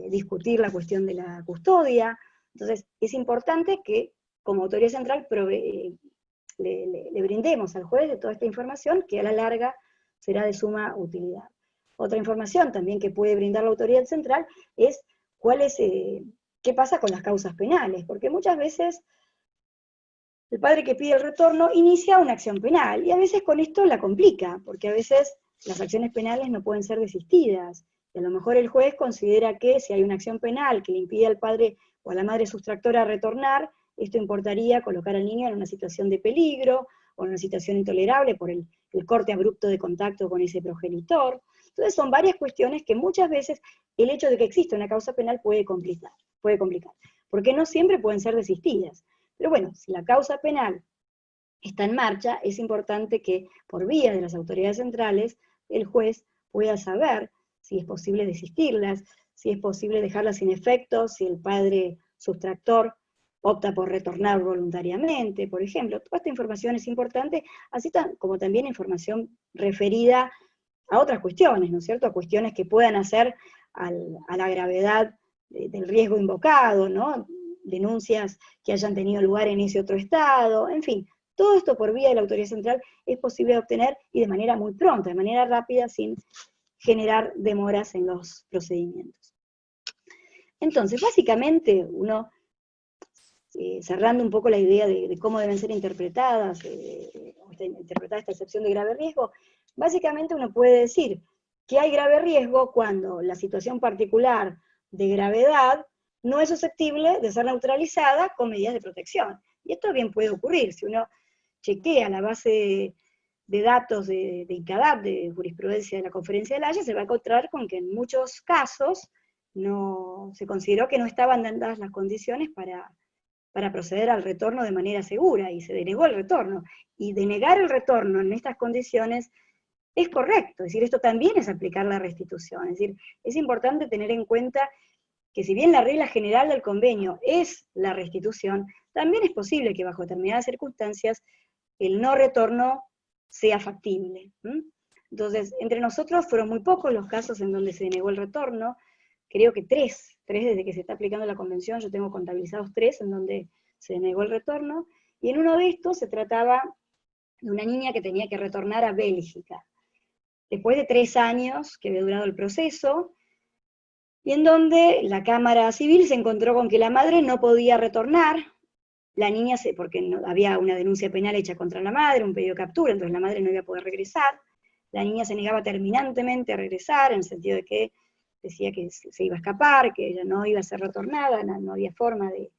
discutir la cuestión de la custodia. Entonces, es importante que, como autoridad central, le brindemos al juez de toda esta información que a la larga será de suma utilidad. Otra información también que puede brindar la autoridad central es qué pasa con las causas penales, porque muchas veces el padre que pide el retorno inicia una acción penal, y a veces con esto la complica, porque a veces las acciones penales no pueden ser desistidas, y a lo mejor el juez considera que si hay una acción penal que le impide al padre o a la madre sustractora retornar, esto importaría colocar al niño en una situación de peligro, o en una situación intolerable por el corte abrupto de contacto con ese progenitor. Entonces son varias cuestiones que muchas veces el hecho de que exista una causa penal puede complicar, porque no siempre pueden ser desistidas. Pero bueno, si la causa penal está en marcha, es importante que por vía de las autoridades centrales el juez pueda saber si es posible desistirlas, si es posible dejarlas sin efecto, si el padre sustractor opta por retornar voluntariamente, por ejemplo. Toda esta información es importante, así como también información referida a otras cuestiones, ¿no es cierto? A cuestiones que puedan hacer a la gravedad del riesgo invocado, ¿no? Denuncias que hayan tenido lugar en ese otro estado, en fin. Todo esto por vía de la autoridad central es posible obtener y de manera muy pronta, de manera rápida, sin generar demoras en los procedimientos. Entonces, básicamente, uno, cerrando un poco la idea de cómo deben ser interpretada esta excepción de grave riesgo, básicamente uno puede decir que hay grave riesgo cuando la situación particular de gravedad no es susceptible de ser neutralizada con medidas de protección. Y esto bien puede ocurrir, si uno chequea la base de datos de INCADAP, de jurisprudencia de la Conferencia de La Haya, se va a encontrar con que en muchos casos se consideró que no estaban dadas las condiciones para proceder al retorno de manera segura, y se denegó el retorno. Y denegar el retorno en estas condiciones es correcto, es decir, esto también es aplicar la restitución, es decir, es importante tener en cuenta que si bien la regla general del convenio es la restitución, también es posible que bajo determinadas circunstancias el no retorno sea factible. Entonces, entre nosotros fueron muy pocos los casos en donde se denegó el retorno, creo que tres desde que se está aplicando la convención, yo tengo contabilizados 3 en donde se denegó el retorno, y en uno de estos se trataba de una niña que tenía que retornar a Bélgica, después de 3 años que había durado el proceso, y en donde la Cámara Civil se encontró con que la madre no podía retornar, la niña, porque no, había una denuncia penal hecha contra la madre, un pedido de captura, entonces la madre no iba a poder regresar, la niña se negaba terminantemente a regresar, en el sentido de que decía que se iba a escapar, que ella no iba a ser retornada, no había forma de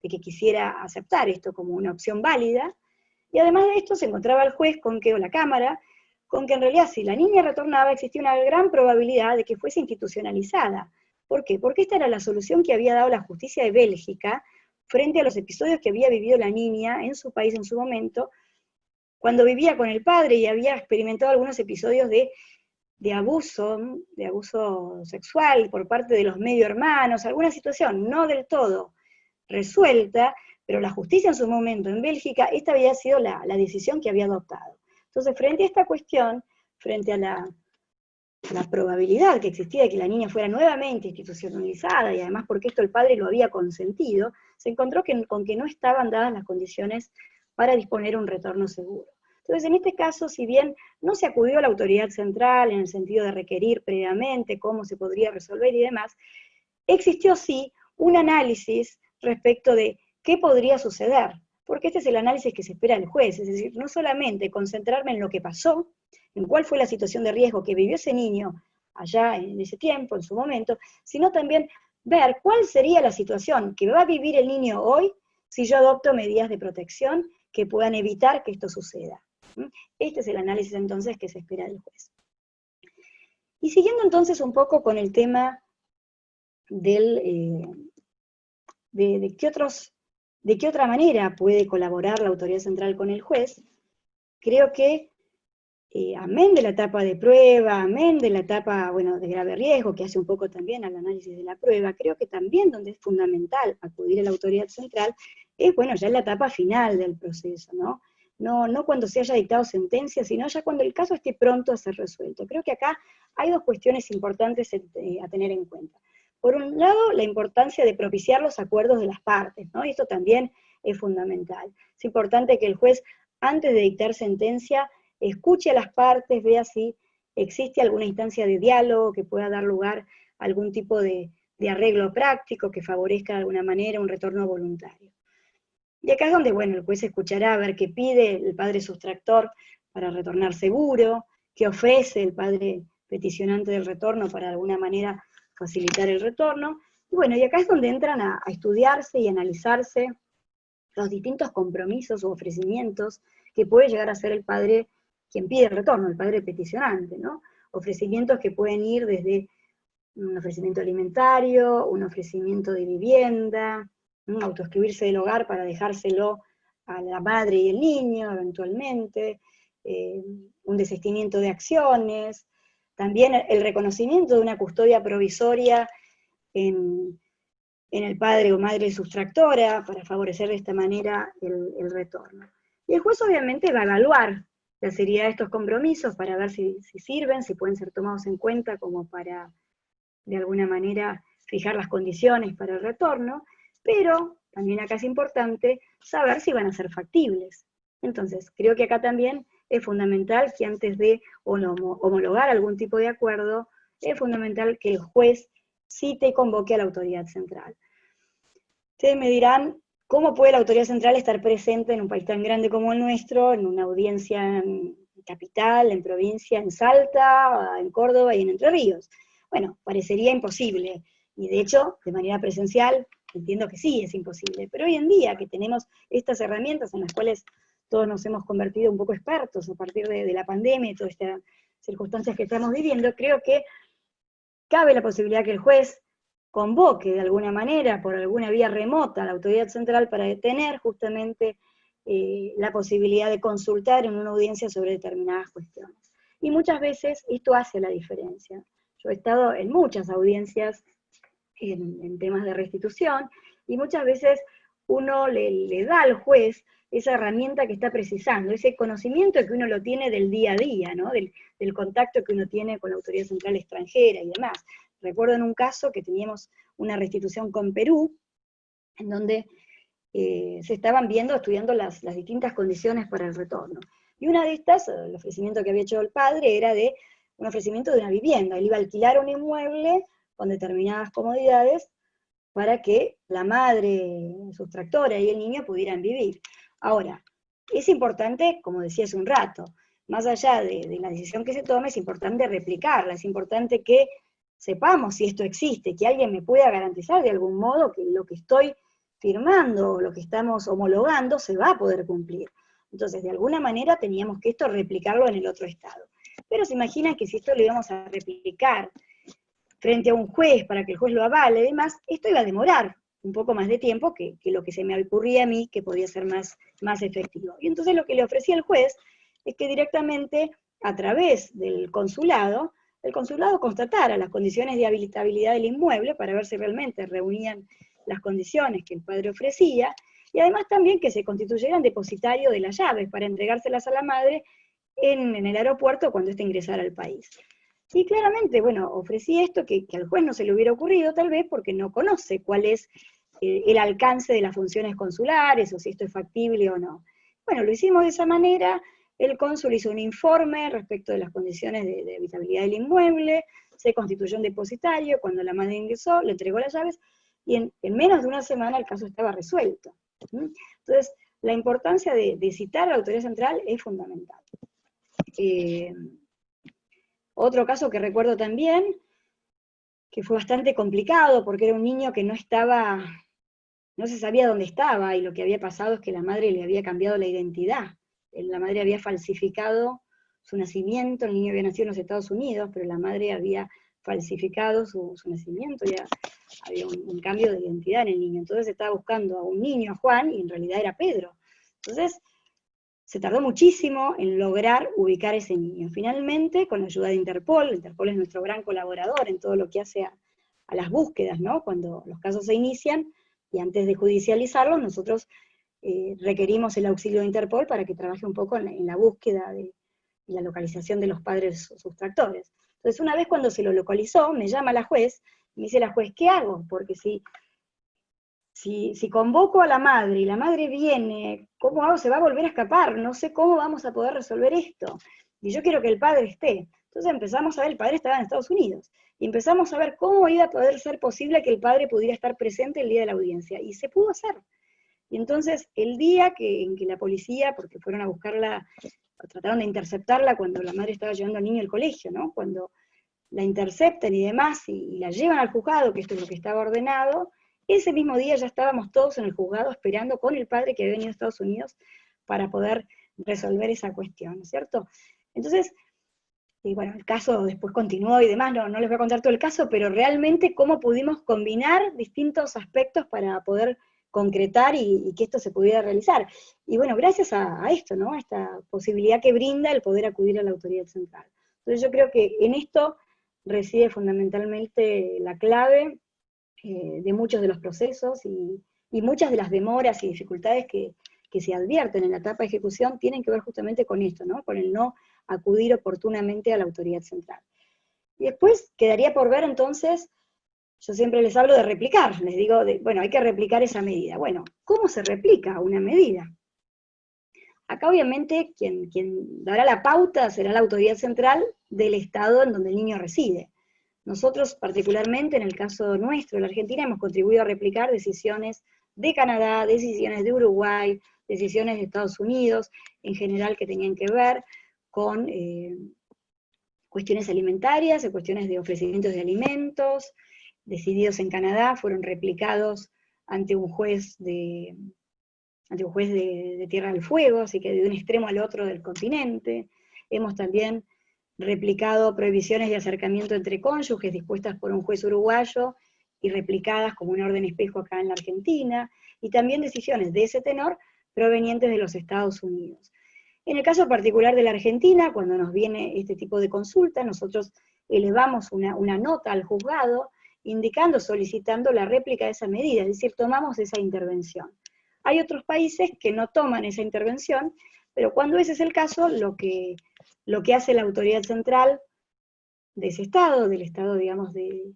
que quisiera aceptar esto como una opción válida, y además de esto se encontraba el juez con que, o la Cámara, con que en realidad si la niña retornaba existía una gran probabilidad de que fuese institucionalizada. ¿Por qué? Porque esta era la solución que había dado la justicia de Bélgica frente a los episodios que había vivido la niña en su país en su momento, cuando vivía con el padre y había experimentado algunos episodios de abuso sexual por parte de los medio hermanos, alguna situación no del todo resuelta, pero la justicia en su momento en Bélgica, esta había sido la decisión que había adoptado. Entonces, frente a esta cuestión, frente a la probabilidad que existía de que la niña fuera nuevamente institucionalizada, y además porque esto el padre lo había consentido, se encontró con que no estaban dadas las condiciones para disponer un retorno seguro. Entonces, en este caso, si bien no se acudió a la autoridad central en el sentido de requerir previamente cómo se podría resolver y demás, existió sí un análisis respecto de qué podría suceder, porque este es el análisis que se espera del juez, es decir, no solamente concentrarme en lo que pasó, en cuál fue la situación de riesgo que vivió ese niño allá en ese tiempo, en su momento, sino también ver cuál sería la situación que va a vivir el niño hoy si yo adopto medidas de protección que puedan evitar que esto suceda. Este es el análisis entonces que se espera del juez. Y siguiendo entonces un poco con el tema de qué otra manera puede colaborar la autoridad central con el juez, creo que amén de la etapa de prueba, amén de la etapa, bueno, de grave riesgo, que hace un poco también al análisis de la prueba, creo que también donde es fundamental acudir a la autoridad central es, bueno, ya en la etapa final del proceso, ¿no? No cuando se haya dictado sentencia, sino ya cuando el caso esté pronto a ser resuelto. Creo que acá hay dos cuestiones importantes a tener en cuenta. Por un lado, la importancia de propiciar los acuerdos de las partes, ¿no? Y esto también es fundamental. Es importante que el juez, antes de dictar sentencia, escuche a las partes, vea si existe alguna instancia de diálogo que pueda dar lugar a algún tipo de arreglo práctico que favorezca de alguna manera un retorno voluntario. Y acá es donde, bueno, el juez escuchará a ver qué pide el padre sustractor para retornar seguro, qué ofrece el padre peticionante del retorno para de alguna manera facilitar el retorno. Y bueno, y acá es donde entran a estudiarse y analizarse los distintos compromisos u ofrecimientos que puede llegar a hacer el padre quien pide el retorno, el padre peticionante, ¿no? Ofrecimientos que pueden ir desde un ofrecimiento alimentario, un ofrecimiento de vivienda, autoexcluirse del hogar para dejárselo a la madre y el niño, eventualmente, un desistimiento de acciones, también el reconocimiento de una custodia provisoria en el padre o madre sustractora, para favorecer de esta manera el retorno. Y el juez obviamente va a evaluar la seriedad de estos compromisos para ver si sirven, si pueden ser tomados en cuenta como para, de alguna manera, fijar las condiciones para el retorno, pero también acá es importante saber si van a ser factibles. Entonces, creo que acá también es fundamental que antes de homologar algún tipo de acuerdo, es fundamental que el juez cite y convoque a la autoridad central. Ustedes me dirán, ¿cómo puede la autoridad central estar presente en un país tan grande como el nuestro, en una audiencia en capital, en provincia, en Salta, en Córdoba y en Entre Ríos? Bueno, parecería imposible, y de hecho, de manera presencial, entiendo que sí, es imposible, pero hoy en día que tenemos estas herramientas en las cuales todos nos hemos convertido un poco expertos a partir de la pandemia y todas estas circunstancias que estamos viviendo, creo que cabe la posibilidad que el juez convoque de alguna manera, por alguna vía remota, a la autoridad central para detener justamente la posibilidad de consultar en una audiencia sobre determinadas cuestiones. Y muchas veces esto hace la diferencia. Yo he estado en muchas audiencias en temas de restitución, y muchas veces uno le da al juez esa herramienta que está precisando, ese conocimiento que uno lo tiene del día a día, ¿no? del contacto que uno tiene con la autoridad central extranjera y demás. Recuerdo en un caso que teníamos una restitución con Perú, en donde se estaban estudiando las distintas condiciones para el retorno. Y una de estas, el ofrecimiento que había hecho el padre, era de un ofrecimiento de una vivienda. Él iba a alquilar un inmueble con determinadas comodidades para que la madre sustractora y el niño pudieran vivir. Ahora, es importante, como decía hace un rato, más allá de la decisión que se tome, es importante replicarla, es importante que sepamos si esto existe, que alguien me pueda garantizar de algún modo que lo que estoy firmando, lo que estamos homologando, se va a poder cumplir. Entonces, de alguna manera teníamos que esto replicarlo en el otro estado. Pero se imaginan que si esto lo íbamos a replicar frente a un juez para que el juez lo avale y demás, esto iba a demorar un poco más de tiempo que lo que se me ocurría a mí, que podía ser más efectivo. Y entonces lo que le ofrecía el juez es que directamente, a través del consulado, el consulado constatara las condiciones de habilitabilidad del inmueble para ver si realmente reunían las condiciones que el padre ofrecía, y además también que se constituyeran depositario de las llaves para entregárselas a la madre en el aeropuerto cuando éste ingresara al país. Y claramente, bueno, ofrecí esto que al juez no se le hubiera ocurrido tal vez porque no conoce cuál es el alcance de las funciones consulares o si esto es factible o no. Bueno, lo hicimos de esa manera, el cónsul hizo un informe respecto de las condiciones de habitabilidad del inmueble, se constituyó un depositario, cuando la madre ingresó, le entregó las llaves, y en menos de una semana el caso estaba resuelto. Entonces, la importancia de citar a la autoridad central es fundamental. Otro caso que recuerdo también, que fue bastante complicado, porque era un niño que no se sabía dónde estaba, y lo que había pasado es que la madre le había cambiado la identidad. La madre había falsificado su nacimiento, el niño había nacido en los Estados Unidos, pero la madre había falsificado su nacimiento, ya había un cambio de identidad en el niño. Entonces estaba buscando a un niño, a Juan, y en realidad era Pedro. Entonces, se tardó muchísimo en lograr ubicar a ese niño. Finalmente, con la ayuda de Interpol es nuestro gran colaborador en todo lo que hace a las búsquedas, ¿no? Cuando los casos se inician, y antes de judicializarlos, nosotros requerimos el auxilio de Interpol para que trabaje un poco en la búsqueda y la localización de los padres sustractores. Entonces, una vez cuando se lo localizó, me llama la juez, y me dice la juez, ¿qué hago? Porque si convoco a la madre y la madre viene, ¿cómo hago? Se va a volver a escapar, no sé cómo vamos a poder resolver esto. Y yo quiero que el padre esté. Entonces empezamos a ver, el padre estaba en Estados Unidos, y empezamos a ver cómo iba a poder ser posible que el padre pudiera estar presente el día de la audiencia, y se pudo hacer. Y entonces, el día en que la policía, porque fueron a buscarla, trataron de interceptarla cuando la madre estaba llevando al niño al colegio, ¿no? Cuando la interceptan y demás, y la llevan al juzgado, que esto es lo que estaba ordenado, ese mismo día ya estábamos todos en el juzgado esperando con el padre que había venido a Estados Unidos para poder resolver esa cuestión, ¿no es cierto? Entonces, bueno, el caso después continuó y demás, no les voy a contar todo el caso, pero realmente cómo pudimos combinar distintos aspectos para poder concretar y que esto se pudiera realizar. Y bueno, gracias a esto, ¿no? A esta posibilidad que brinda el poder acudir a la autoridad central. Entonces yo creo que en esto reside fundamentalmente la clave de muchos de los procesos, y muchas de las demoras y dificultades que se advierten en la etapa de ejecución tienen que ver justamente con esto, ¿no? Con el no acudir oportunamente a la autoridad central. Y después quedaría por ver entonces, yo siempre les hablo de replicar, les digo, bueno, hay que replicar esa medida. Bueno, ¿cómo se replica una medida? Acá obviamente quien dará la pauta será la autoridad central del estado en donde el niño reside. Nosotros particularmente, en el caso nuestro, la Argentina, hemos contribuido a replicar decisiones de Canadá, decisiones de Uruguay, decisiones de Estados Unidos, en general que tenían que ver con cuestiones alimentarias, cuestiones de ofrecimientos de alimentos, decididos en Canadá, fueron replicados ante un juez de Tierra del Fuego, así que de un extremo al otro del continente. Hemos también replicado prohibiciones de acercamiento entre cónyuges dispuestas por un juez uruguayo y replicadas como una orden espejo acá en la Argentina, y también decisiones de ese tenor provenientes de los Estados Unidos. En el caso particular de la Argentina, cuando nos viene este tipo de consulta, nosotros elevamos una nota al juzgado indicando, solicitando la réplica de esa medida, es decir, tomamos esa intervención. Hay otros países que no toman esa intervención, pero cuando ese es el caso, lo que hace la autoridad central de ese estado, del estado, digamos, de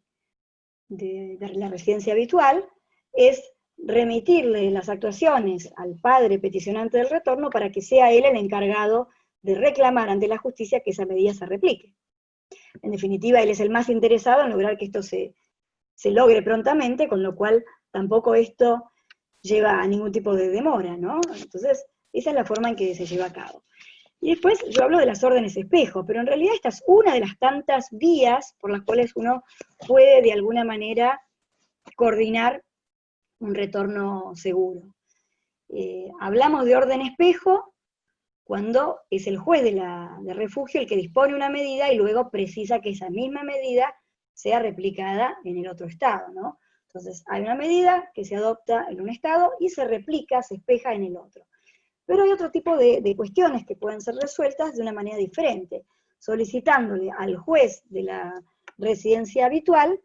la residencia habitual, es remitirle las actuaciones al padre peticionante del retorno para que sea él el encargado de reclamar ante la justicia que esa medida se replique. En definitiva, él es el más interesado en lograr que esto se logre prontamente, con lo cual tampoco esto lleva a ningún tipo de demora, ¿no? Entonces, esa es la forma en que se lleva a cabo. Y después yo hablo de las órdenes espejo, pero en realidad esta es una de las tantas vías por las cuales uno puede de alguna manera coordinar un retorno seguro. Hablamos de orden espejo cuando es el juez de refugio el que dispone una medida y luego precisa que esa misma medida sea replicada en el otro estado, ¿no? Entonces, hay una medida que se adopta en un estado y se replica, se espeja en el otro. Pero hay otro tipo de cuestiones que pueden ser resueltas de una manera diferente, solicitándole al juez de la residencia habitual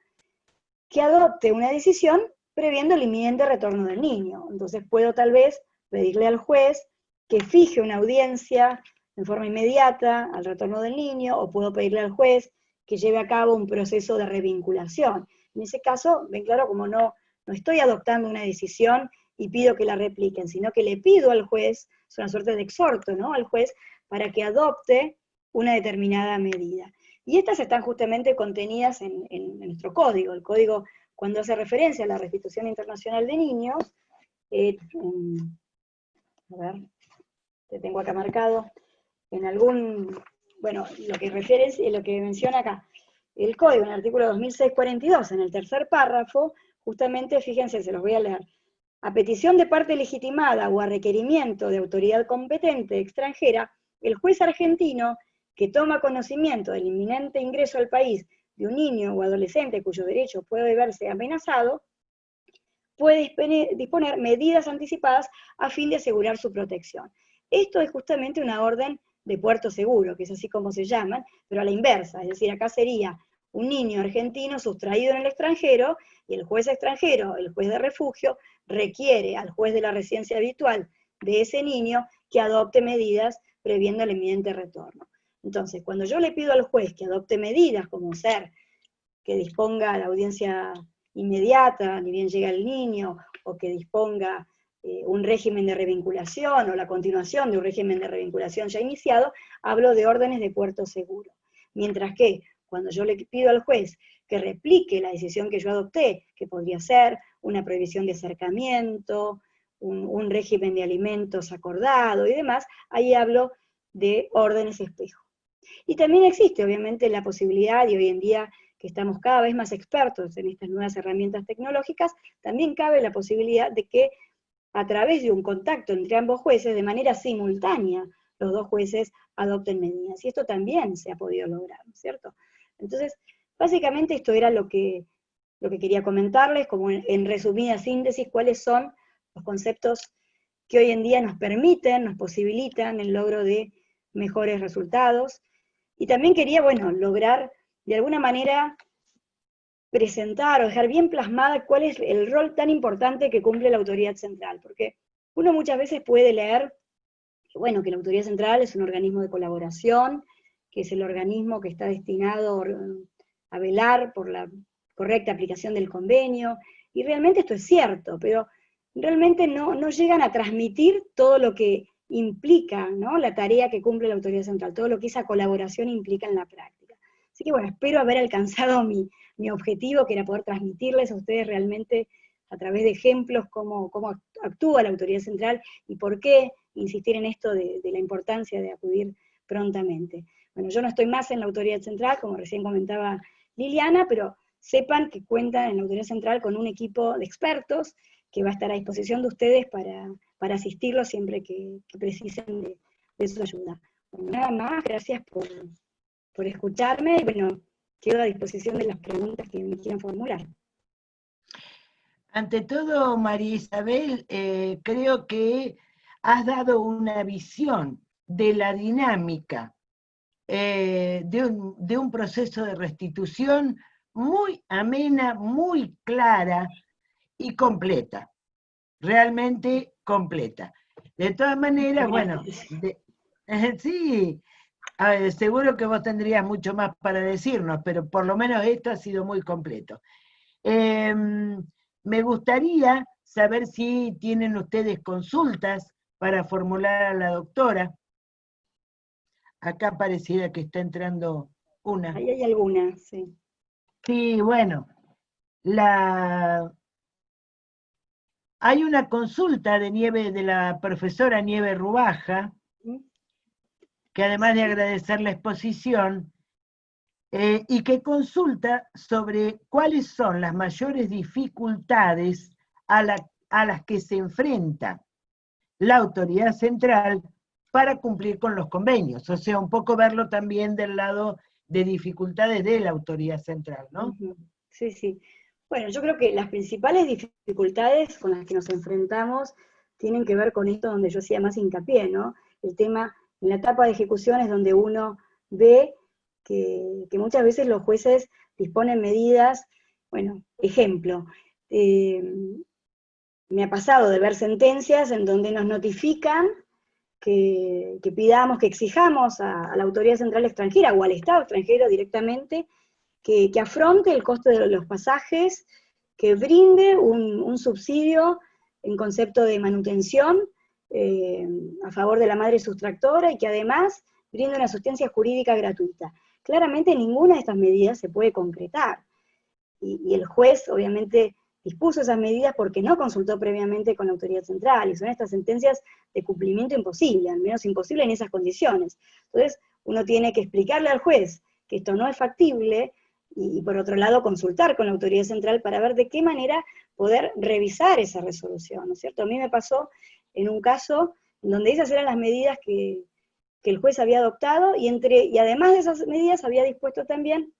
que adopte una decisión previendo el inminente retorno del niño. Entonces puedo tal vez pedirle al juez que fije una audiencia en forma inmediata al retorno del niño, o puedo pedirle al juez que lleve a cabo un proceso de revinculación. En ese caso, ven claro, como no estoy adoptando una decisión y pido que la repliquen, sino que le pido al juez, es una suerte de exhorto, ¿no?, al juez para que adopte una determinada medida. Y estas están justamente contenidas en nuestro código. El código, cuando hace referencia a la restitución internacional de niños, a ver, te tengo acá marcado, en algún, bueno, lo que menciona acá, el código en el artículo 2642, en el tercer párrafo, justamente, fíjense, se los voy a leer. A petición de parte legitimada o a requerimiento de autoridad competente extranjera, el juez argentino que toma conocimiento del inminente ingreso al país de un niño o adolescente cuyo derecho puede verse amenazado, puede disponer medidas anticipadas a fin de asegurar su protección. Esto es justamente una orden de puerto seguro, que es así como se llaman, pero a la inversa, es decir, acá sería un niño argentino sustraído en el extranjero, y el juez extranjero, el juez de refugio, requiere al juez de la residencia habitual de ese niño que adopte medidas previendo el inminente retorno. Entonces, cuando yo le pido al juez que adopte medidas, como ser que disponga la audiencia inmediata, ni bien llega el niño, o que disponga un régimen de revinculación, o la continuación de un régimen de revinculación ya iniciado, hablo de órdenes de puerto seguro. Mientras que, cuando yo le pido al juez que replique la decisión que yo adopté, que podría ser una prohibición de acercamiento, un régimen de alimentos acordado y demás, ahí hablo de órdenes espejo. Y también existe, obviamente, la posibilidad, y hoy en día que estamos cada vez más expertos en estas nuevas herramientas tecnológicas, también cabe la posibilidad de que a través de un contacto entre ambos jueces, de manera simultánea, los dos jueces adopten medidas. Y esto también se ha podido lograr, ¿no es cierto? Entonces, básicamente esto era lo que quería comentarles, como en resumida síntesis, cuáles son los conceptos que hoy en día nos permiten, nos posibilitan el logro de mejores resultados. Y también quería, bueno, lograr de alguna manera presentar o dejar bien plasmada cuál es el rol tan importante que cumple la autoridad central, porque uno muchas veces puede leer que, bueno, que la autoridad central es un organismo de colaboración, que es el organismo que está destinado a velar por la correcta aplicación del convenio, y realmente esto es cierto, pero realmente no llegan a transmitir todo lo que implica, ¿no?, la tarea que cumple la autoridad central, todo lo que esa colaboración implica en la práctica. Así que bueno, espero haber alcanzado mi objetivo, que era poder transmitirles a ustedes realmente a través de ejemplos cómo actúa la autoridad central y por qué insistir en esto de la importancia de acudir prontamente. Bueno, yo no estoy más en la autoridad central, como recién comentaba Liliana, pero sepan que cuentan en la autoridad central con un equipo de expertos que va a estar a disposición de ustedes para asistirlos siempre que precisen de su ayuda. Bueno, nada más, gracias por escucharme, y bueno, quedo a disposición de las preguntas que me quieran formular. Ante todo, María Isabel, creo que has dado una visión de la dinámica de un proceso de restitución muy amena, muy clara y completa, realmente completa. De todas maneras, bueno, sí, seguro que vos tendrías mucho más para decirnos, pero por lo menos esto ha sido muy completo. Me gustaría saber si tienen ustedes consultas para formular a la doctora. Acá pareciera que está entrando una. Ahí hay alguna, sí. Sí, bueno, hay una consulta de la profesora Nieve Rubaja, que además de agradecer la exposición, y que consulta sobre cuáles son las mayores dificultades a las que se enfrenta la autoridad central para cumplir con los convenios. O sea, un poco verlo también del lado de dificultades de la autoridad central, ¿no? Sí, sí. Bueno, yo creo que las principales dificultades con las que nos enfrentamos tienen que ver con esto donde yo hacía más hincapié, ¿no? El tema, en la etapa de ejecución es donde uno ve que muchas veces los jueces disponen medidas, bueno, ejemplo, me ha pasado de ver sentencias en donde nos notifican que pidamos, que exijamos a la autoridad central extranjera o al Estado extranjero directamente que afronte el costo de los pasajes, que brinde un subsidio en concepto de manutención a favor de la madre sustractora y que además brinde una asistencia jurídica gratuita. Claramente ninguna de estas medidas se puede concretar. Y el juez obviamente dispuso esas medidas porque no consultó previamente con la autoridad central, y son estas sentencias de cumplimiento imposible, al menos imposible en esas condiciones. Entonces, uno tiene que explicarle al juez que esto no es factible, y por otro lado consultar con la autoridad central para ver de qué manera poder revisar esa resolución, ¿no es cierto? A mí me pasó en un caso donde esas eran las medidas que el juez había adoptado, y además de esas medidas había dispuesto también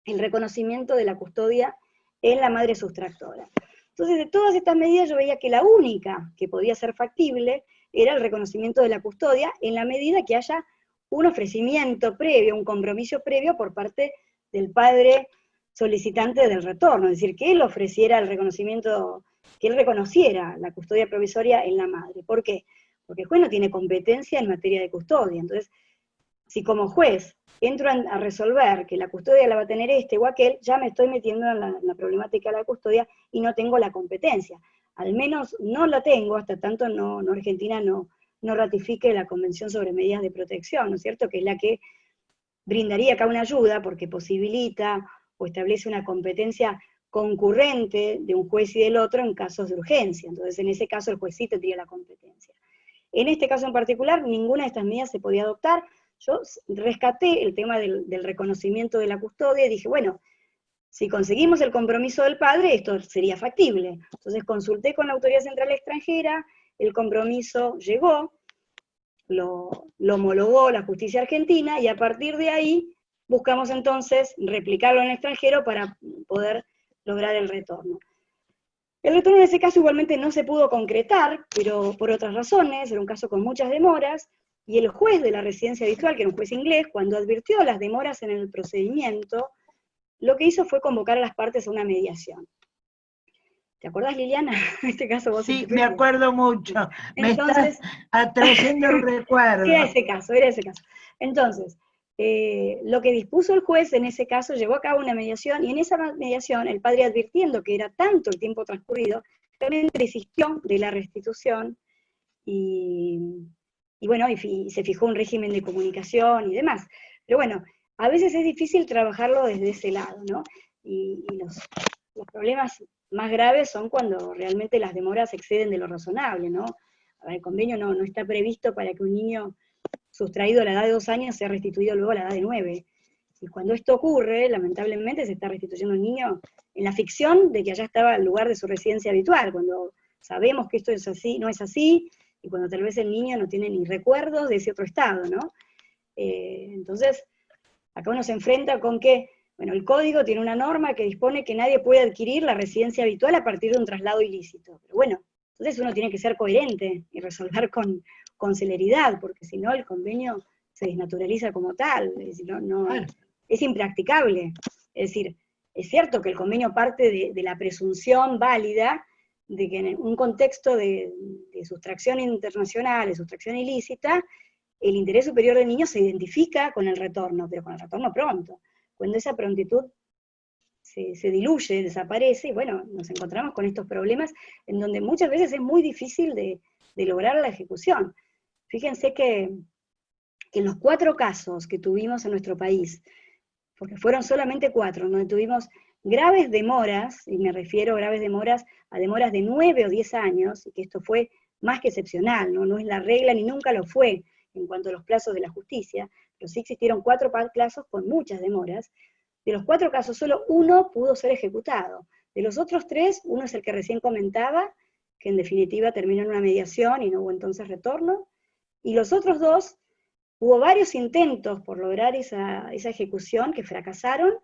el reconocimiento de la custodia en la madre sustractora. Entonces, de todas estas medidas yo veía que la única que podía ser factible era el reconocimiento de la custodia en la medida que haya un ofrecimiento previo, un compromiso previo por parte del padre solicitante del retorno, es decir, que él ofreciera el reconocimiento, que él reconociera la custodia provisoria en la madre. ¿Por qué? Porque el juez no tiene competencia en materia de custodia. Entonces, si como juez entro a resolver que la custodia la va a tener este o aquel, ya me estoy metiendo en la problemática de la custodia y no tengo la competencia. Al menos no la tengo hasta tanto Argentina no ratifique la Convención sobre Medidas de Protección, ¿no es cierto? Que es la que brindaría acá una ayuda porque posibilita o establece una competencia concurrente de un juez y del otro en casos de urgencia. Entonces, en ese caso, el juez sí tendría la competencia. En este caso en particular, ninguna de estas medidas se podía adoptar. Yo rescaté el tema del reconocimiento de la custodia y dije, bueno, si conseguimos el compromiso del padre, esto sería factible. Entonces consulté con la Autoridad Central Extranjera, el compromiso llegó, lo homologó la justicia argentina, y a partir de ahí buscamos entonces replicarlo en el extranjero para poder lograr el retorno. El retorno en ese caso igualmente no se pudo concretar, pero por otras razones, era un caso con muchas demoras, y el juez de la residencia habitual, que era un juez inglés, cuando advirtió las demoras en el procedimiento, lo que hizo fue convocar a las partes a una mediación. ¿Te acordás, Liliana? En este caso vos. Sí, me acuerdo mucho. Entonces, me estás atrayendo el recuerdo. Era ese caso. Entonces, lo que dispuso el juez en ese caso, llevó a cabo una mediación, y en esa mediación el padre, advirtiendo que era tanto el tiempo transcurrido, también desistió de la restitución, y bueno, y se fijó un régimen de comunicación y demás. Pero bueno, a veces es difícil trabajarlo desde ese lado, ¿no? Y los problemas más graves son cuando realmente las demoras exceden de lo razonable, ¿no? El convenio no está previsto para que un niño sustraído a la edad de 2 años sea restituido luego a la edad de 9. Y cuando esto ocurre, lamentablemente se está restituyendo un niño en la ficción de que allá estaba el lugar de su residencia habitual, cuando sabemos que esto es así, no es así, y cuando tal vez el niño no tiene ni recuerdos de ese otro estado, ¿no? Entonces, acá uno se enfrenta con que, bueno, el código tiene una norma que dispone que nadie puede adquirir la residencia habitual a partir de un traslado ilícito. Pero bueno, entonces uno tiene que ser coherente y resolver con celeridad, porque si no el convenio se desnaturaliza como tal, es decir, es impracticable. Es decir, es cierto que el convenio parte de la presunción válida de que en un contexto de sustracción internacional, de sustracción ilícita, el interés superior del niño se identifica con el retorno, pero con el retorno pronto. Cuando esa prontitud se diluye, desaparece, y bueno, nos encontramos con estos problemas en donde muchas veces es muy difícil de lograr la ejecución. Fíjense que en los 4 casos que tuvimos en nuestro país, porque fueron solamente 4, donde tuvimos graves demoras, y me refiero a graves demoras a demoras de 9 o 10 años, y que esto fue más que excepcional, no es la regla ni nunca lo fue en cuanto a los plazos de la justicia, pero sí existieron 4 plazos con muchas demoras. De los 4 casos, solo 1 pudo ser ejecutado. De los otros 3, uno es el que recién comentaba, que en definitiva terminó en una mediación y no hubo entonces retorno, y los otros 2, hubo varios intentos por lograr esa ejecución que fracasaron,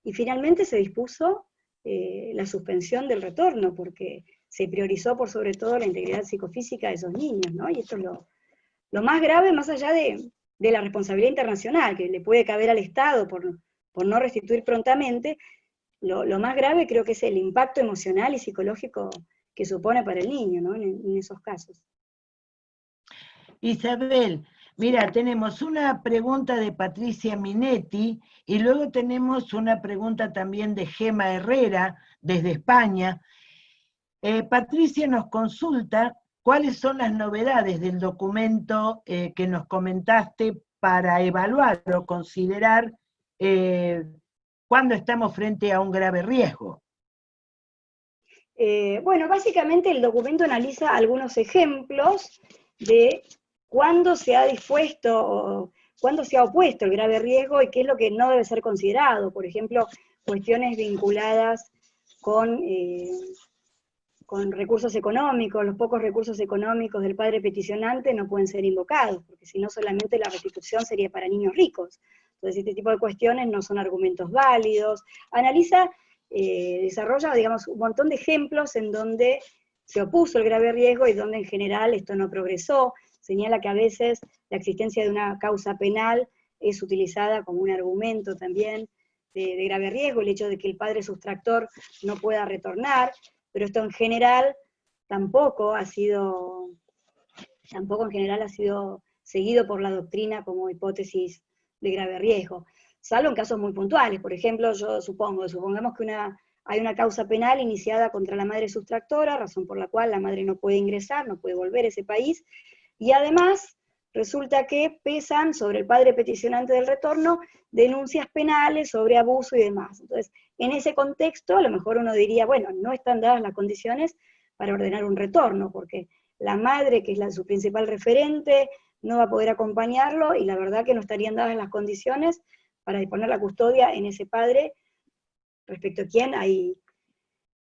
y finalmente se dispuso la suspensión del retorno, porque se priorizó por sobre todo la integridad psicofísica de esos niños, ¿no? Y esto es lo más grave, más allá de la responsabilidad internacional, que le puede caber al Estado por no restituir prontamente. Lo más grave creo que es el impacto emocional y psicológico que supone para el niño, ¿no? En esos casos. Isabel, mira, tenemos una pregunta de Patricia Minetti y luego tenemos una pregunta también de Gema Herrera desde España. Patricia nos consulta cuáles son las novedades del documento que nos comentaste para evaluar o considerar cuando estamos frente a un grave riesgo. Bueno, básicamente el documento analiza algunos ejemplos de cuándo se ha dispuesto o cuándo se ha opuesto el grave riesgo y qué es lo que no debe ser considerado. Por ejemplo, cuestiones vinculadas con recursos económicos, los pocos recursos económicos del padre peticionante no pueden ser invocados, porque si no solamente la restitución sería para niños ricos. Entonces este tipo de cuestiones no son argumentos válidos. Analiza, desarrolla, digamos, un montón de ejemplos en donde se opuso el grave riesgo y donde en general esto no progresó. Señala que a veces la existencia de una causa penal es utilizada como un argumento también de grave riesgo, el hecho de que el padre sustractor no pueda retornar, pero esto en general tampoco en general ha sido seguido por la doctrina como hipótesis de grave riesgo, salvo en casos muy puntuales. Por ejemplo, supongamos que hay una causa penal iniciada contra la madre sustractora, razón por la cual la madre no puede ingresar, no puede volver a ese país, y además resulta que pesan sobre el padre peticionante del retorno denuncias penales sobre abuso y demás. Entonces, en ese contexto, a lo mejor uno diría, bueno, no están dadas las condiciones para ordenar un retorno, porque la madre, que es su principal referente, no va a poder acompañarlo, y la verdad que no estarían dadas las condiciones para disponer la custodia en ese padre, respecto a quién hay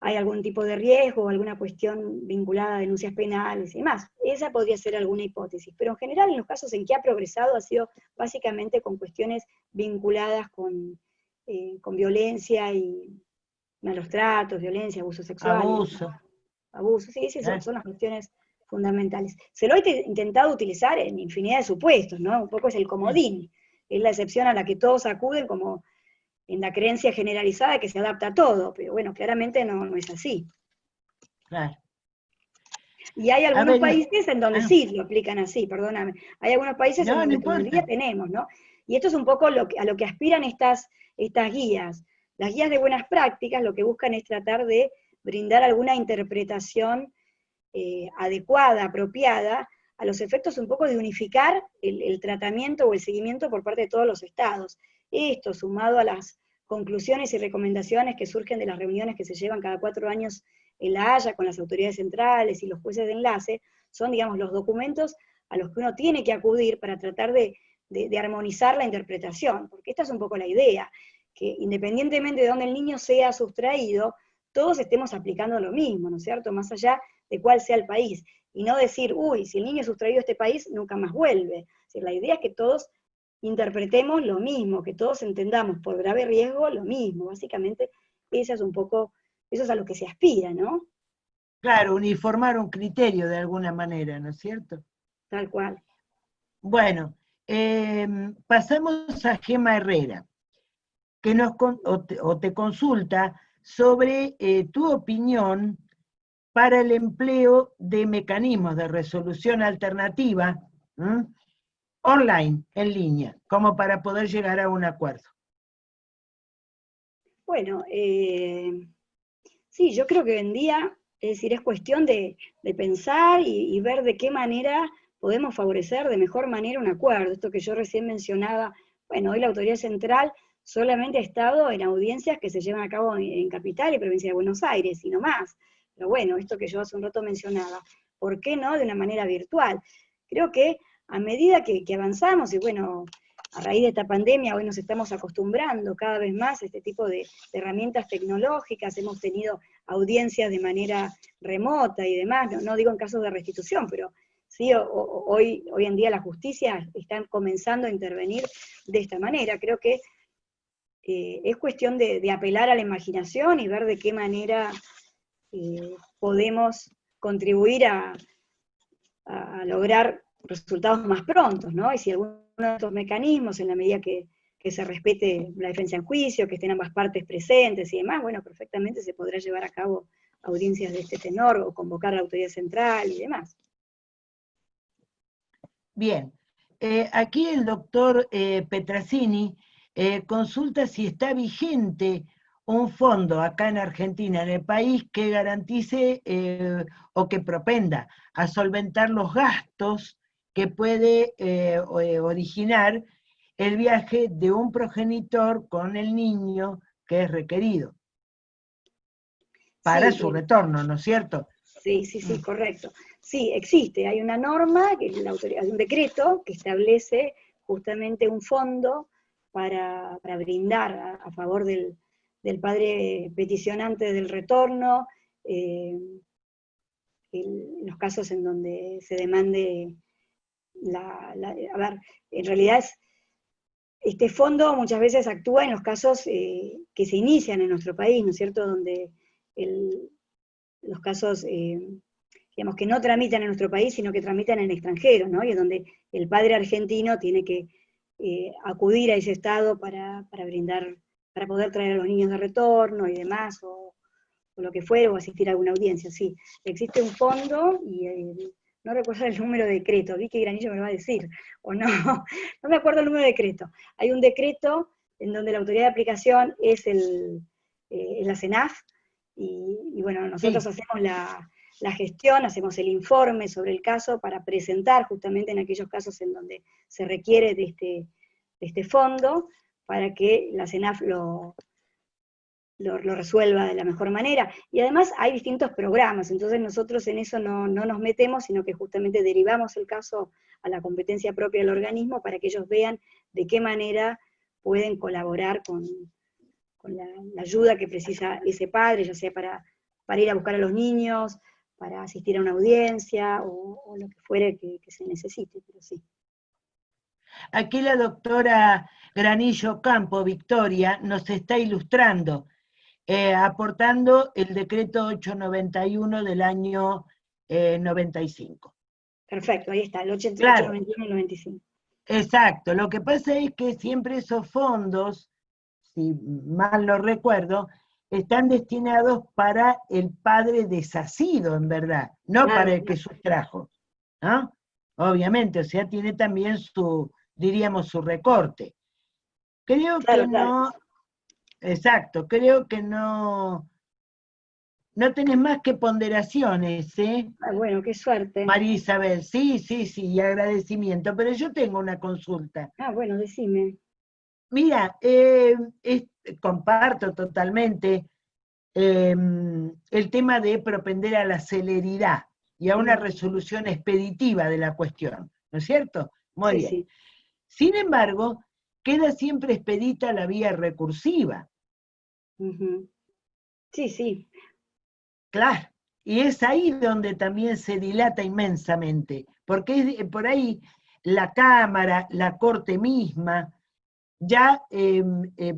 algún tipo de riesgo, alguna cuestión vinculada a denuncias penales y demás. Esa podría ser alguna hipótesis, pero en general en los casos en que ha progresado ha sido básicamente con cuestiones vinculadas con violencia y malos tratos, violencia, abuso sexual. Abuso, sí, son las cuestiones fundamentales. Se lo ha intentado utilizar en infinidad de supuestos, ¿no? Un poco es el comodín, es la excepción a la que todos acuden como en la creencia generalizada que se adapta a todo, pero bueno, claramente no es así. Claro. Y hay algunos países en donde sí lo aplican así, perdóname. Hay algunos países en donde todavía tenemos, ¿no? Y esto es un poco a lo que aspiran estas guías. Las guías de buenas prácticas lo que buscan es tratar de brindar alguna interpretación adecuada, apropiada, a los efectos un poco de unificar el tratamiento o el seguimiento por parte de todos los estados. Esto, sumado a las conclusiones y recomendaciones que surgen de las reuniones que se llevan cada 4 años en La Haya con las autoridades centrales y los jueces de enlace, son, digamos, los documentos a los que uno tiene que acudir para tratar de armonizar la interpretación, porque esta es un poco la idea, que independientemente de dónde el niño sea sustraído, todos estemos aplicando lo mismo, ¿no es cierto?, más allá de cuál sea el país, y no decir, uy, si el niño es sustraído a este país, nunca más vuelve. Es decir, la idea es que todos interpretemos lo mismo, que todos entendamos por grave riesgo lo mismo. Básicamente, eso es a lo que se aspira, ¿no? Claro, uniformar un criterio de alguna manera, ¿no es cierto? Tal cual. Bueno, pasamos a Gema Herrera, que te consulta sobre tu opinión para el empleo de mecanismos de resolución alternativa, online, en línea, como para poder llegar a un acuerdo. Bueno, sí, yo creo que hoy en día, es decir, es cuestión de pensar y ver de qué manera podemos favorecer de mejor manera un acuerdo. Esto que yo recién mencionaba, bueno, hoy la autoridad central solamente ha estado en audiencias que se llevan a cabo en Capital y Provincia de Buenos Aires, y no más. Pero bueno, esto que yo hace un rato mencionaba, ¿por qué no de una manera virtual? Creo que a medida que avanzamos, y bueno, a raíz de esta pandemia hoy nos estamos acostumbrando cada vez más a este tipo de herramientas tecnológicas, hemos tenido audiencias de manera remota y demás, no digo en casos de restitución, pero sí, hoy en día la justicia está comenzando a intervenir de esta manera. Creo que es cuestión de apelar a la imaginación y ver de qué manera podemos contribuir a lograr resultados más prontos, ¿no? Y si alguno de estos mecanismos, en la medida que se respete la defensa en juicio, que estén ambas partes presentes y demás, bueno, perfectamente se podrá llevar a cabo audiencias de este tenor, o convocar a la autoridad central y demás. Bien, aquí el doctor Petrasini consulta si está vigente un fondo acá en Argentina, en el país, que garantice o que propenda a solventar los gastos que puede originar el viaje de un progenitor con el niño que es requerido para su retorno, ¿no es cierto? Sí, correcto. Sí, existe, hay una norma, que es la autoridad de un decreto, que establece justamente un fondo para brindar a favor del padre peticionante del retorno, en los casos en donde se demande a ver, en realidad este fondo muchas veces actúa en los casos que se inician en nuestro país, ¿no es cierto?, donde los casos, digamos, que no tramitan en nuestro país, sino que tramitan en el extranjero, ¿no? Y es donde el padre argentino tiene que acudir a ese estado para brindar, para poder traer a los niños de retorno y demás, o lo que fuera, o asistir a alguna audiencia, sí. Existe un fondo, y no recuerdo el número de decreto, vi que Granillo me lo va a decir, o no, no me acuerdo el número de decreto. Hay un decreto en donde la autoridad de aplicación es la CENAF, y bueno, nosotros hacemos la gestión, hacemos el informe sobre el caso para presentar justamente en aquellos casos en donde se requiere de este fondo, para que la CENAF lo resuelva de la mejor manera. Y además hay distintos programas, entonces nosotros en eso no nos metemos, sino que justamente derivamos el caso a la competencia propia del organismo para que ellos vean de qué manera pueden colaborar con la ayuda que precisa ese padre, ya sea para ir a buscar a los niños, para asistir a una audiencia, o lo que fuere que se necesite, pero sí. Aquí la doctora Granillo Campo, Victoria, nos está ilustrando, aportando el decreto 891 del año 95. Perfecto, ahí está, el 88, claro. 91 y 95. Exacto, lo que pasa es que siempre esos fondos, si mal no recuerdo, están destinados para el padre desasido, en verdad, no claro, para el que sustrajo, ¿no? Obviamente, o sea, tiene también su, diríamos, su recorte. Creo claro, que no, claro. Exacto, creo que no tenés más que ponderaciones, ¿eh? Ah, bueno, qué suerte. María Isabel, sí, y agradecimiento, pero yo tengo una consulta. Ah, bueno, decime. Mira, comparto totalmente el tema de propender a la celeridad y a una resolución expeditiva de la cuestión, ¿no es cierto? Muy bien. Sí. Sin embargo, queda siempre expedita la vía recursiva. Sí. Claro, y es ahí donde también se dilata inmensamente, porque por ahí la Cámara, la Corte misma, ya,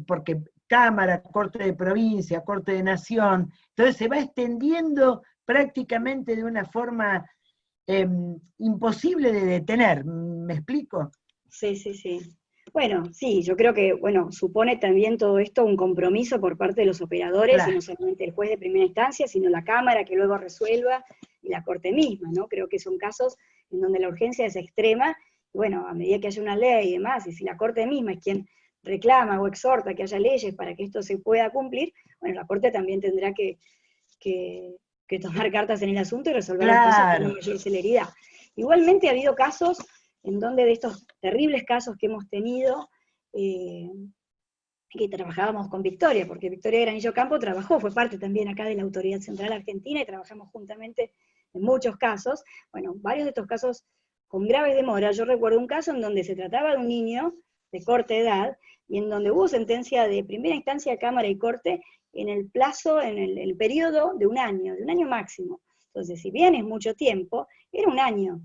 porque Cámara, Corte de Provincia, Corte de Nación, entonces se va extendiendo prácticamente de una forma imposible de detener, ¿me explico? Sí. Bueno, sí, yo creo que, supone también todo esto un compromiso por parte de los operadores, claro. Y no solamente el juez de primera instancia, sino la Cámara que luego resuelva, y la Corte misma, ¿no? Creo que son casos en donde la urgencia es extrema, y bueno, a medida que haya una ley y demás, y si la Corte misma es quien reclama o exhorta que haya leyes para que esto se pueda cumplir, bueno, la Corte también tendrá que tomar cartas en el asunto y resolver claro. Los casos con mayor celeridad. Igualmente ha habido casos en donde de estos terribles casos que hemos tenido, que trabajábamos con Victoria, porque Victoria Granillo Campo fue parte también acá de la Autoridad Central Argentina, y trabajamos juntamente en muchos casos, varios de estos casos con graves demoras. Yo recuerdo un caso en donde se trataba de un niño corta edad, y en donde hubo sentencia de primera instancia, Cámara y Corte, en el plazo, en el periodo de un año máximo. Entonces, si bien es mucho tiempo, era un año.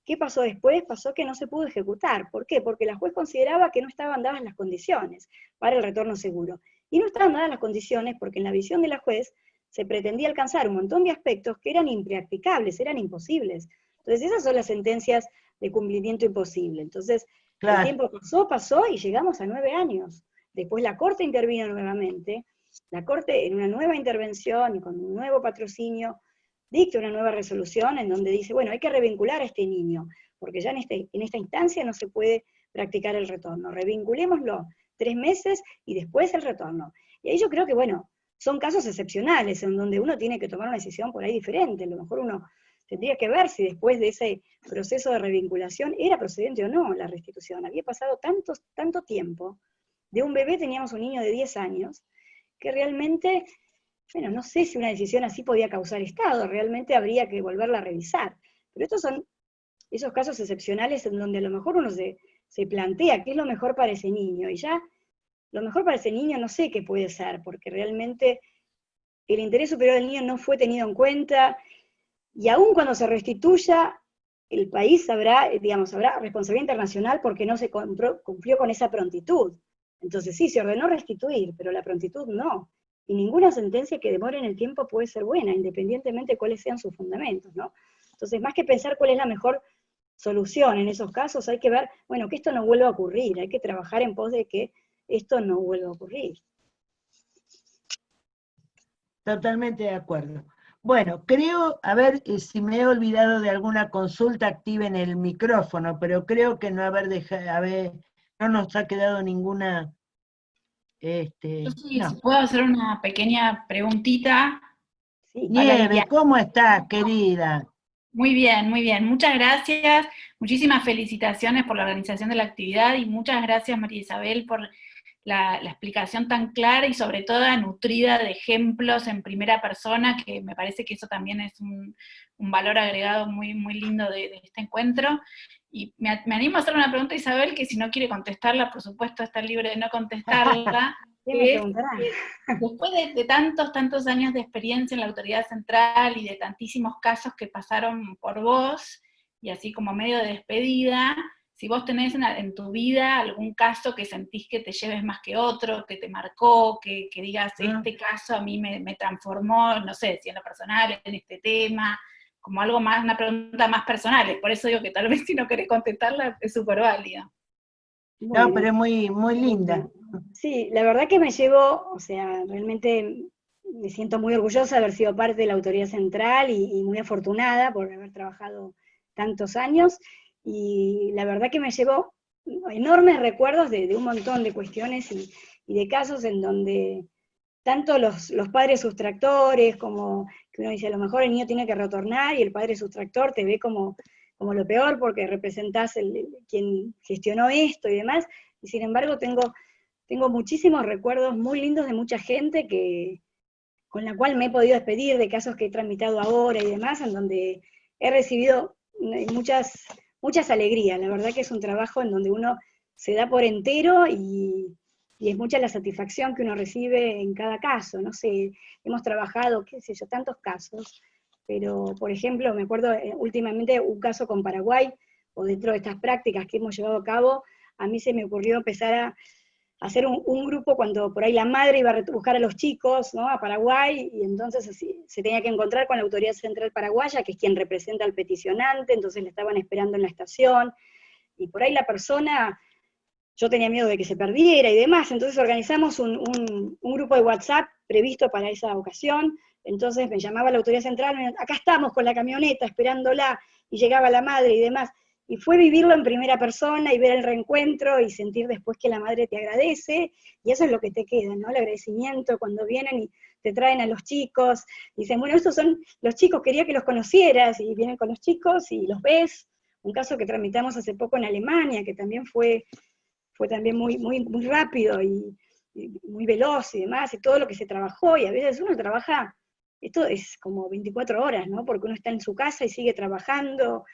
¿Qué pasó después? Pasó que no se pudo ejecutar. ¿Por qué? Porque la juez consideraba que no estaban dadas las condiciones para el retorno seguro. Y no estaban dadas las condiciones porque en la visión de la juez se pretendía alcanzar un montón de aspectos que eran impracticables, eran imposibles. Entonces esas son las sentencias de cumplimiento imposible. Entonces, claro, el tiempo pasó y llegamos a 9 años. Después la Corte intervino nuevamente, la Corte en una nueva intervención y con un nuevo patrocinio dicta una nueva resolución en donde dice, bueno, hay que revincular a este niño, porque ya en esta instancia no se puede practicar el retorno. Revinculémoslo 3 meses y después el retorno. Y ahí yo creo que, bueno, son casos excepcionales en donde uno tiene que tomar una decisión por ahí diferente. A lo mejor uno tendría que ver si después de ese proceso de revinculación era procedente o no la restitución. Había pasado tanto tiempo. De un bebé teníamos un niño de 10 años, que realmente, bueno, no sé si una decisión así podía causar estado, realmente habría que volverla a revisar. Pero estos son esos casos excepcionales en donde a lo mejor uno se plantea qué es lo mejor para ese niño, y ya lo mejor para ese niño no sé qué puede ser, porque realmente el interés superior del niño no fue tenido en cuenta, y aún cuando se restituya, el país habrá responsabilidad internacional porque no se cumplió con esa prontitud. Entonces sí, se ordenó restituir, pero la prontitud no. Y ninguna sentencia que demore en el tiempo puede ser buena, independientemente de cuáles sean sus fundamentos, ¿no? Entonces, más que pensar cuál es la mejor solución en esos casos, hay que ver, bueno, que esto no vuelva a ocurrir, hay que trabajar en pos de que esto no vuelva a ocurrir. Totalmente de acuerdo. Bueno, creo, a ver si me he olvidado de alguna consulta, activen el micrófono, pero creo que no no nos ha quedado ninguna. Sí, no. si puedo hacer una pequeña preguntita. Sí. Nieve, ¿cómo estás, querida? Muy bien, muy bien. Muchas gracias. Muchísimas felicitaciones por la organización de la actividad y muchas gracias, María Isabel, por la explicación tan clara y sobre todo nutrida de ejemplos en primera persona, que me parece que eso también es un valor agregado muy, muy lindo de este encuentro. Y me animo a hacer una pregunta a Isabel, que si no quiere contestarla, por supuesto está libre de no contestarla. Después de tantos años de experiencia en la autoridad central y de tantísimos casos que pasaron por vos, y así como medio de despedida, si vos tenés en tu vida algún caso que sentís que te lleves más que otro, que te marcó, que digas, este caso a mí me transformó, no sé, si en lo personal, en este tema, como algo más, una pregunta más personal. Por eso digo que tal vez si no querés contestarla es súper válida. Bueno, no, pero es muy, muy linda. Sí, la verdad que me llevo, o sea, realmente me siento muy orgullosa de haber sido parte de la autoridad central y muy afortunada por haber trabajado tantos años, y la verdad que me llevo enormes recuerdos de un montón de cuestiones y de casos en donde tanto los padres sustractores, como que uno dice, a lo mejor el niño tiene que retornar, y el padre sustractor te ve como lo peor porque representás quien gestionó esto y demás, y sin embargo tengo muchísimos recuerdos muy lindos de mucha gente con la cual me he podido despedir, de casos que he tramitado ahora y demás, en donde he recibido muchas alegrías. La verdad que es un trabajo en donde uno se da por entero y es mucha la satisfacción que uno recibe en cada caso. No sé, hemos trabajado, qué sé yo, tantos casos, pero por ejemplo, me acuerdo últimamente un caso con Paraguay, o dentro de estas prácticas que hemos llevado a cabo, a mí se me ocurrió empezar a hacer un grupo cuando por ahí la madre iba a buscar a los chicos, ¿no?, a Paraguay, y entonces así, se tenía que encontrar con la Autoridad Central Paraguaya, que es quien representa al peticionante, entonces le estaban esperando en la estación, y por ahí la persona, yo tenía miedo de que se perdiera y demás, entonces organizamos un grupo de WhatsApp previsto para esa ocasión. Entonces me llamaba la Autoridad Central, acá estamos con la camioneta esperándola, y llegaba la madre y demás. Y fue vivirlo en primera persona y ver el reencuentro y sentir después que la madre te agradece, y eso es lo que te queda, ¿no? El agradecimiento cuando vienen y te traen a los chicos, y dicen, bueno, estos son los chicos, quería que los conocieras, y vienen con los chicos y los ves. Un caso que tramitamos hace poco en Alemania, que también fue también muy, muy, muy rápido y muy veloz y demás, y todo lo que se trabajó, y a veces uno trabaja, esto es como 24 horas, ¿no? Porque uno está en su casa y sigue trabajando,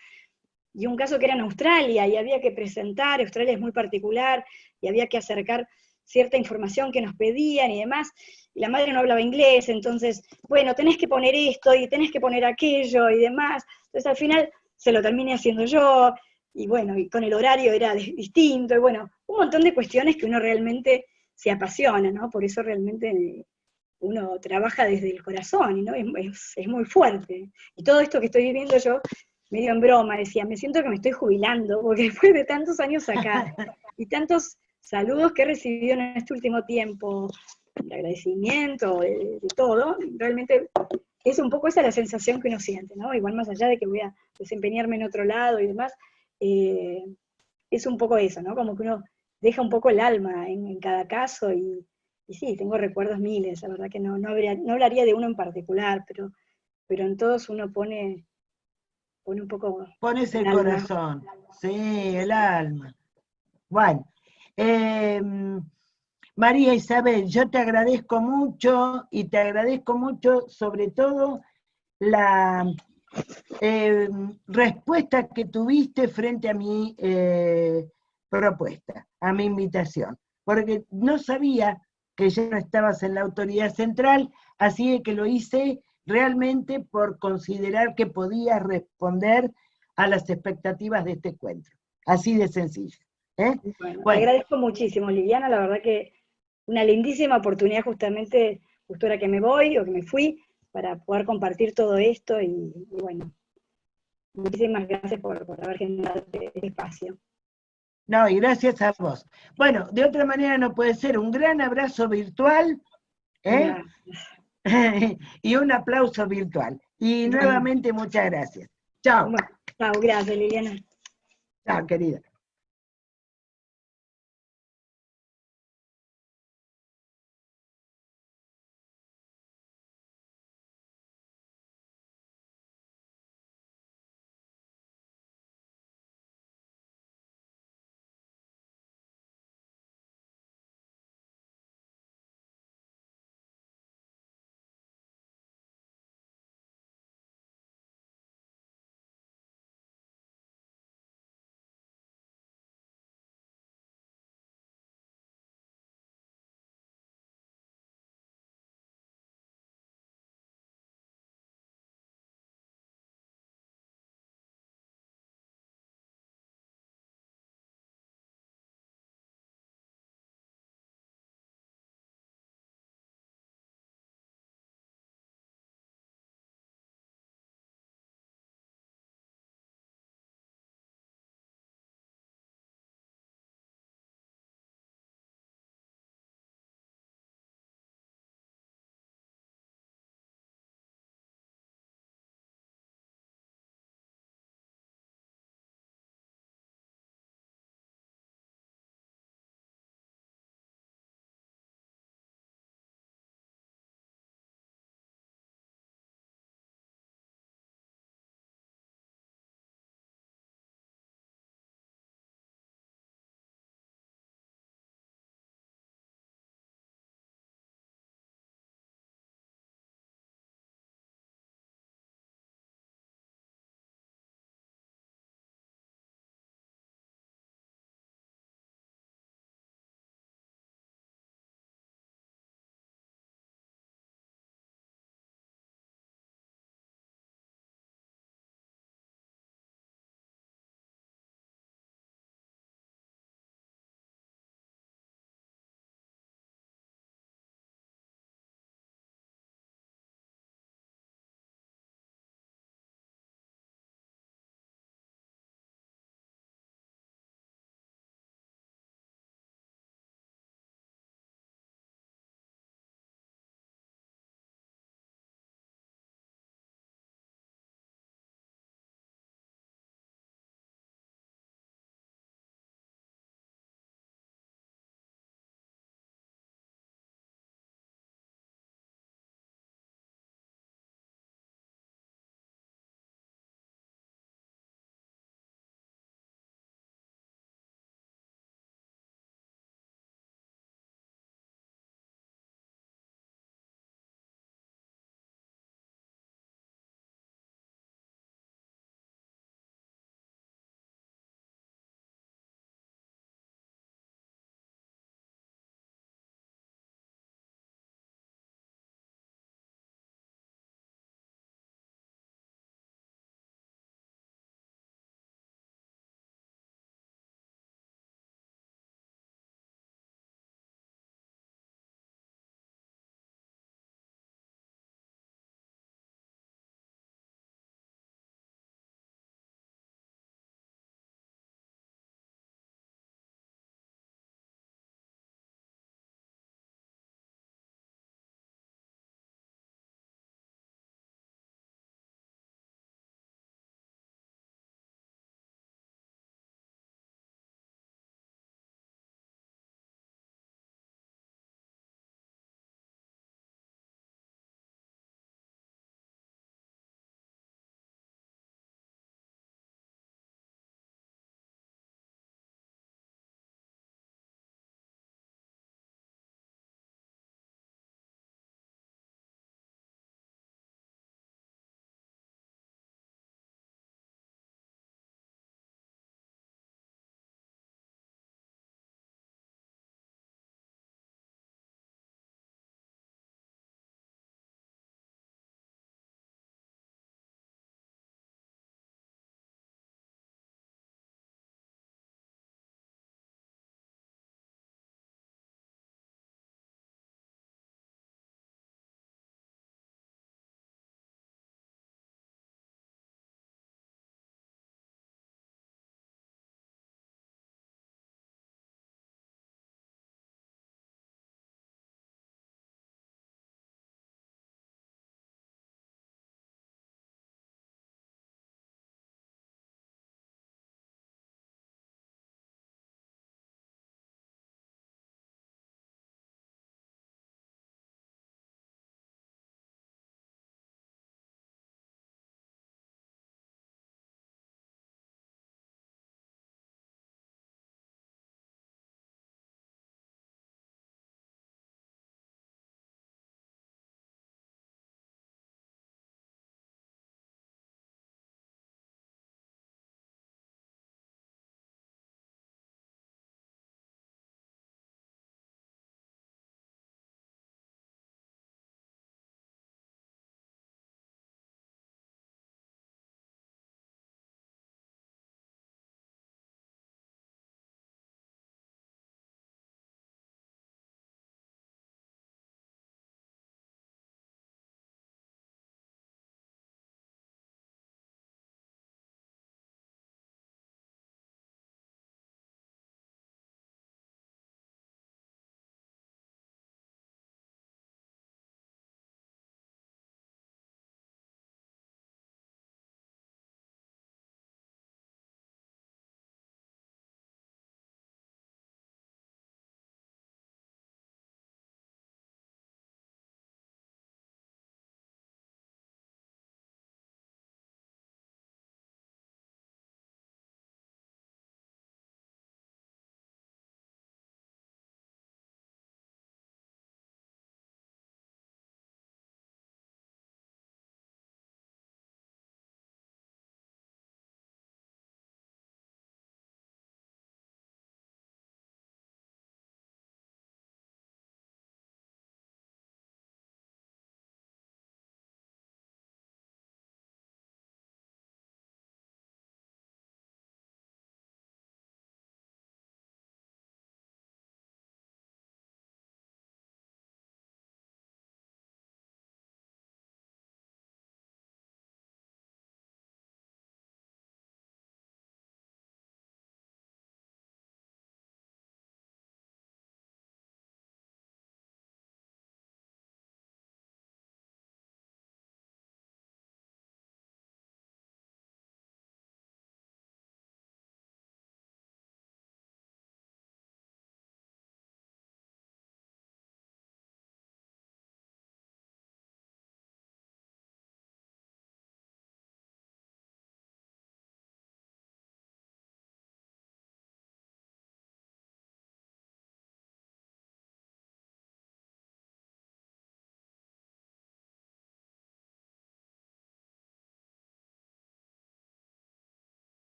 y un caso que era en Australia, y había que presentar, Australia es muy particular, y había que acercar cierta información que nos pedían y demás, y la madre no hablaba inglés, entonces, bueno, tenés que poner esto, y tenés que poner aquello, y demás, entonces al final se lo terminé haciendo yo, y bueno, y con el horario era distinto, y bueno, un montón de cuestiones que uno realmente se apasiona, ¿no? Por eso realmente uno trabaja desde el corazón, ¿no? Es muy fuerte. Y todo esto que estoy viviendo yo, medio en broma, decía, me siento que me estoy jubilando, porque después de tantos años acá, y tantos saludos que he recibido en este último tiempo, de agradecimiento, de todo, realmente es un poco esa la sensación que uno siente, ¿no? Igual más allá de que voy a desempeñarme en otro lado y demás, es un poco eso, ¿no? Como que uno deja un poco el alma en cada caso, y sí, tengo recuerdos miles, la verdad que no hablaría de uno en particular, pero en todos uno pone un poco Pones el alma. corazón, sí, el alma. Bueno, María Isabel, yo te agradezco mucho, y te agradezco mucho sobre todo la respuesta que tuviste frente a mi propuesta, a mi invitación, porque no sabía que ya no estabas en la autoridad central, así que lo hice realmente por considerar que podías responder a las expectativas de este encuentro, así de sencillo. Bueno, te agradezco muchísimo, Liliana, la verdad que una lindísima oportunidad justamente, justo ahora que me voy o que me fui, para poder compartir todo esto, y bueno, muchísimas gracias por haber generado este espacio. No, y gracias a vos. Bueno, de otra manera no puede ser. Un gran abrazo virtual, y un aplauso virtual. Y nuevamente muchas gracias. Chao. Bueno, chao, gracias, Liliana. Chao, querida.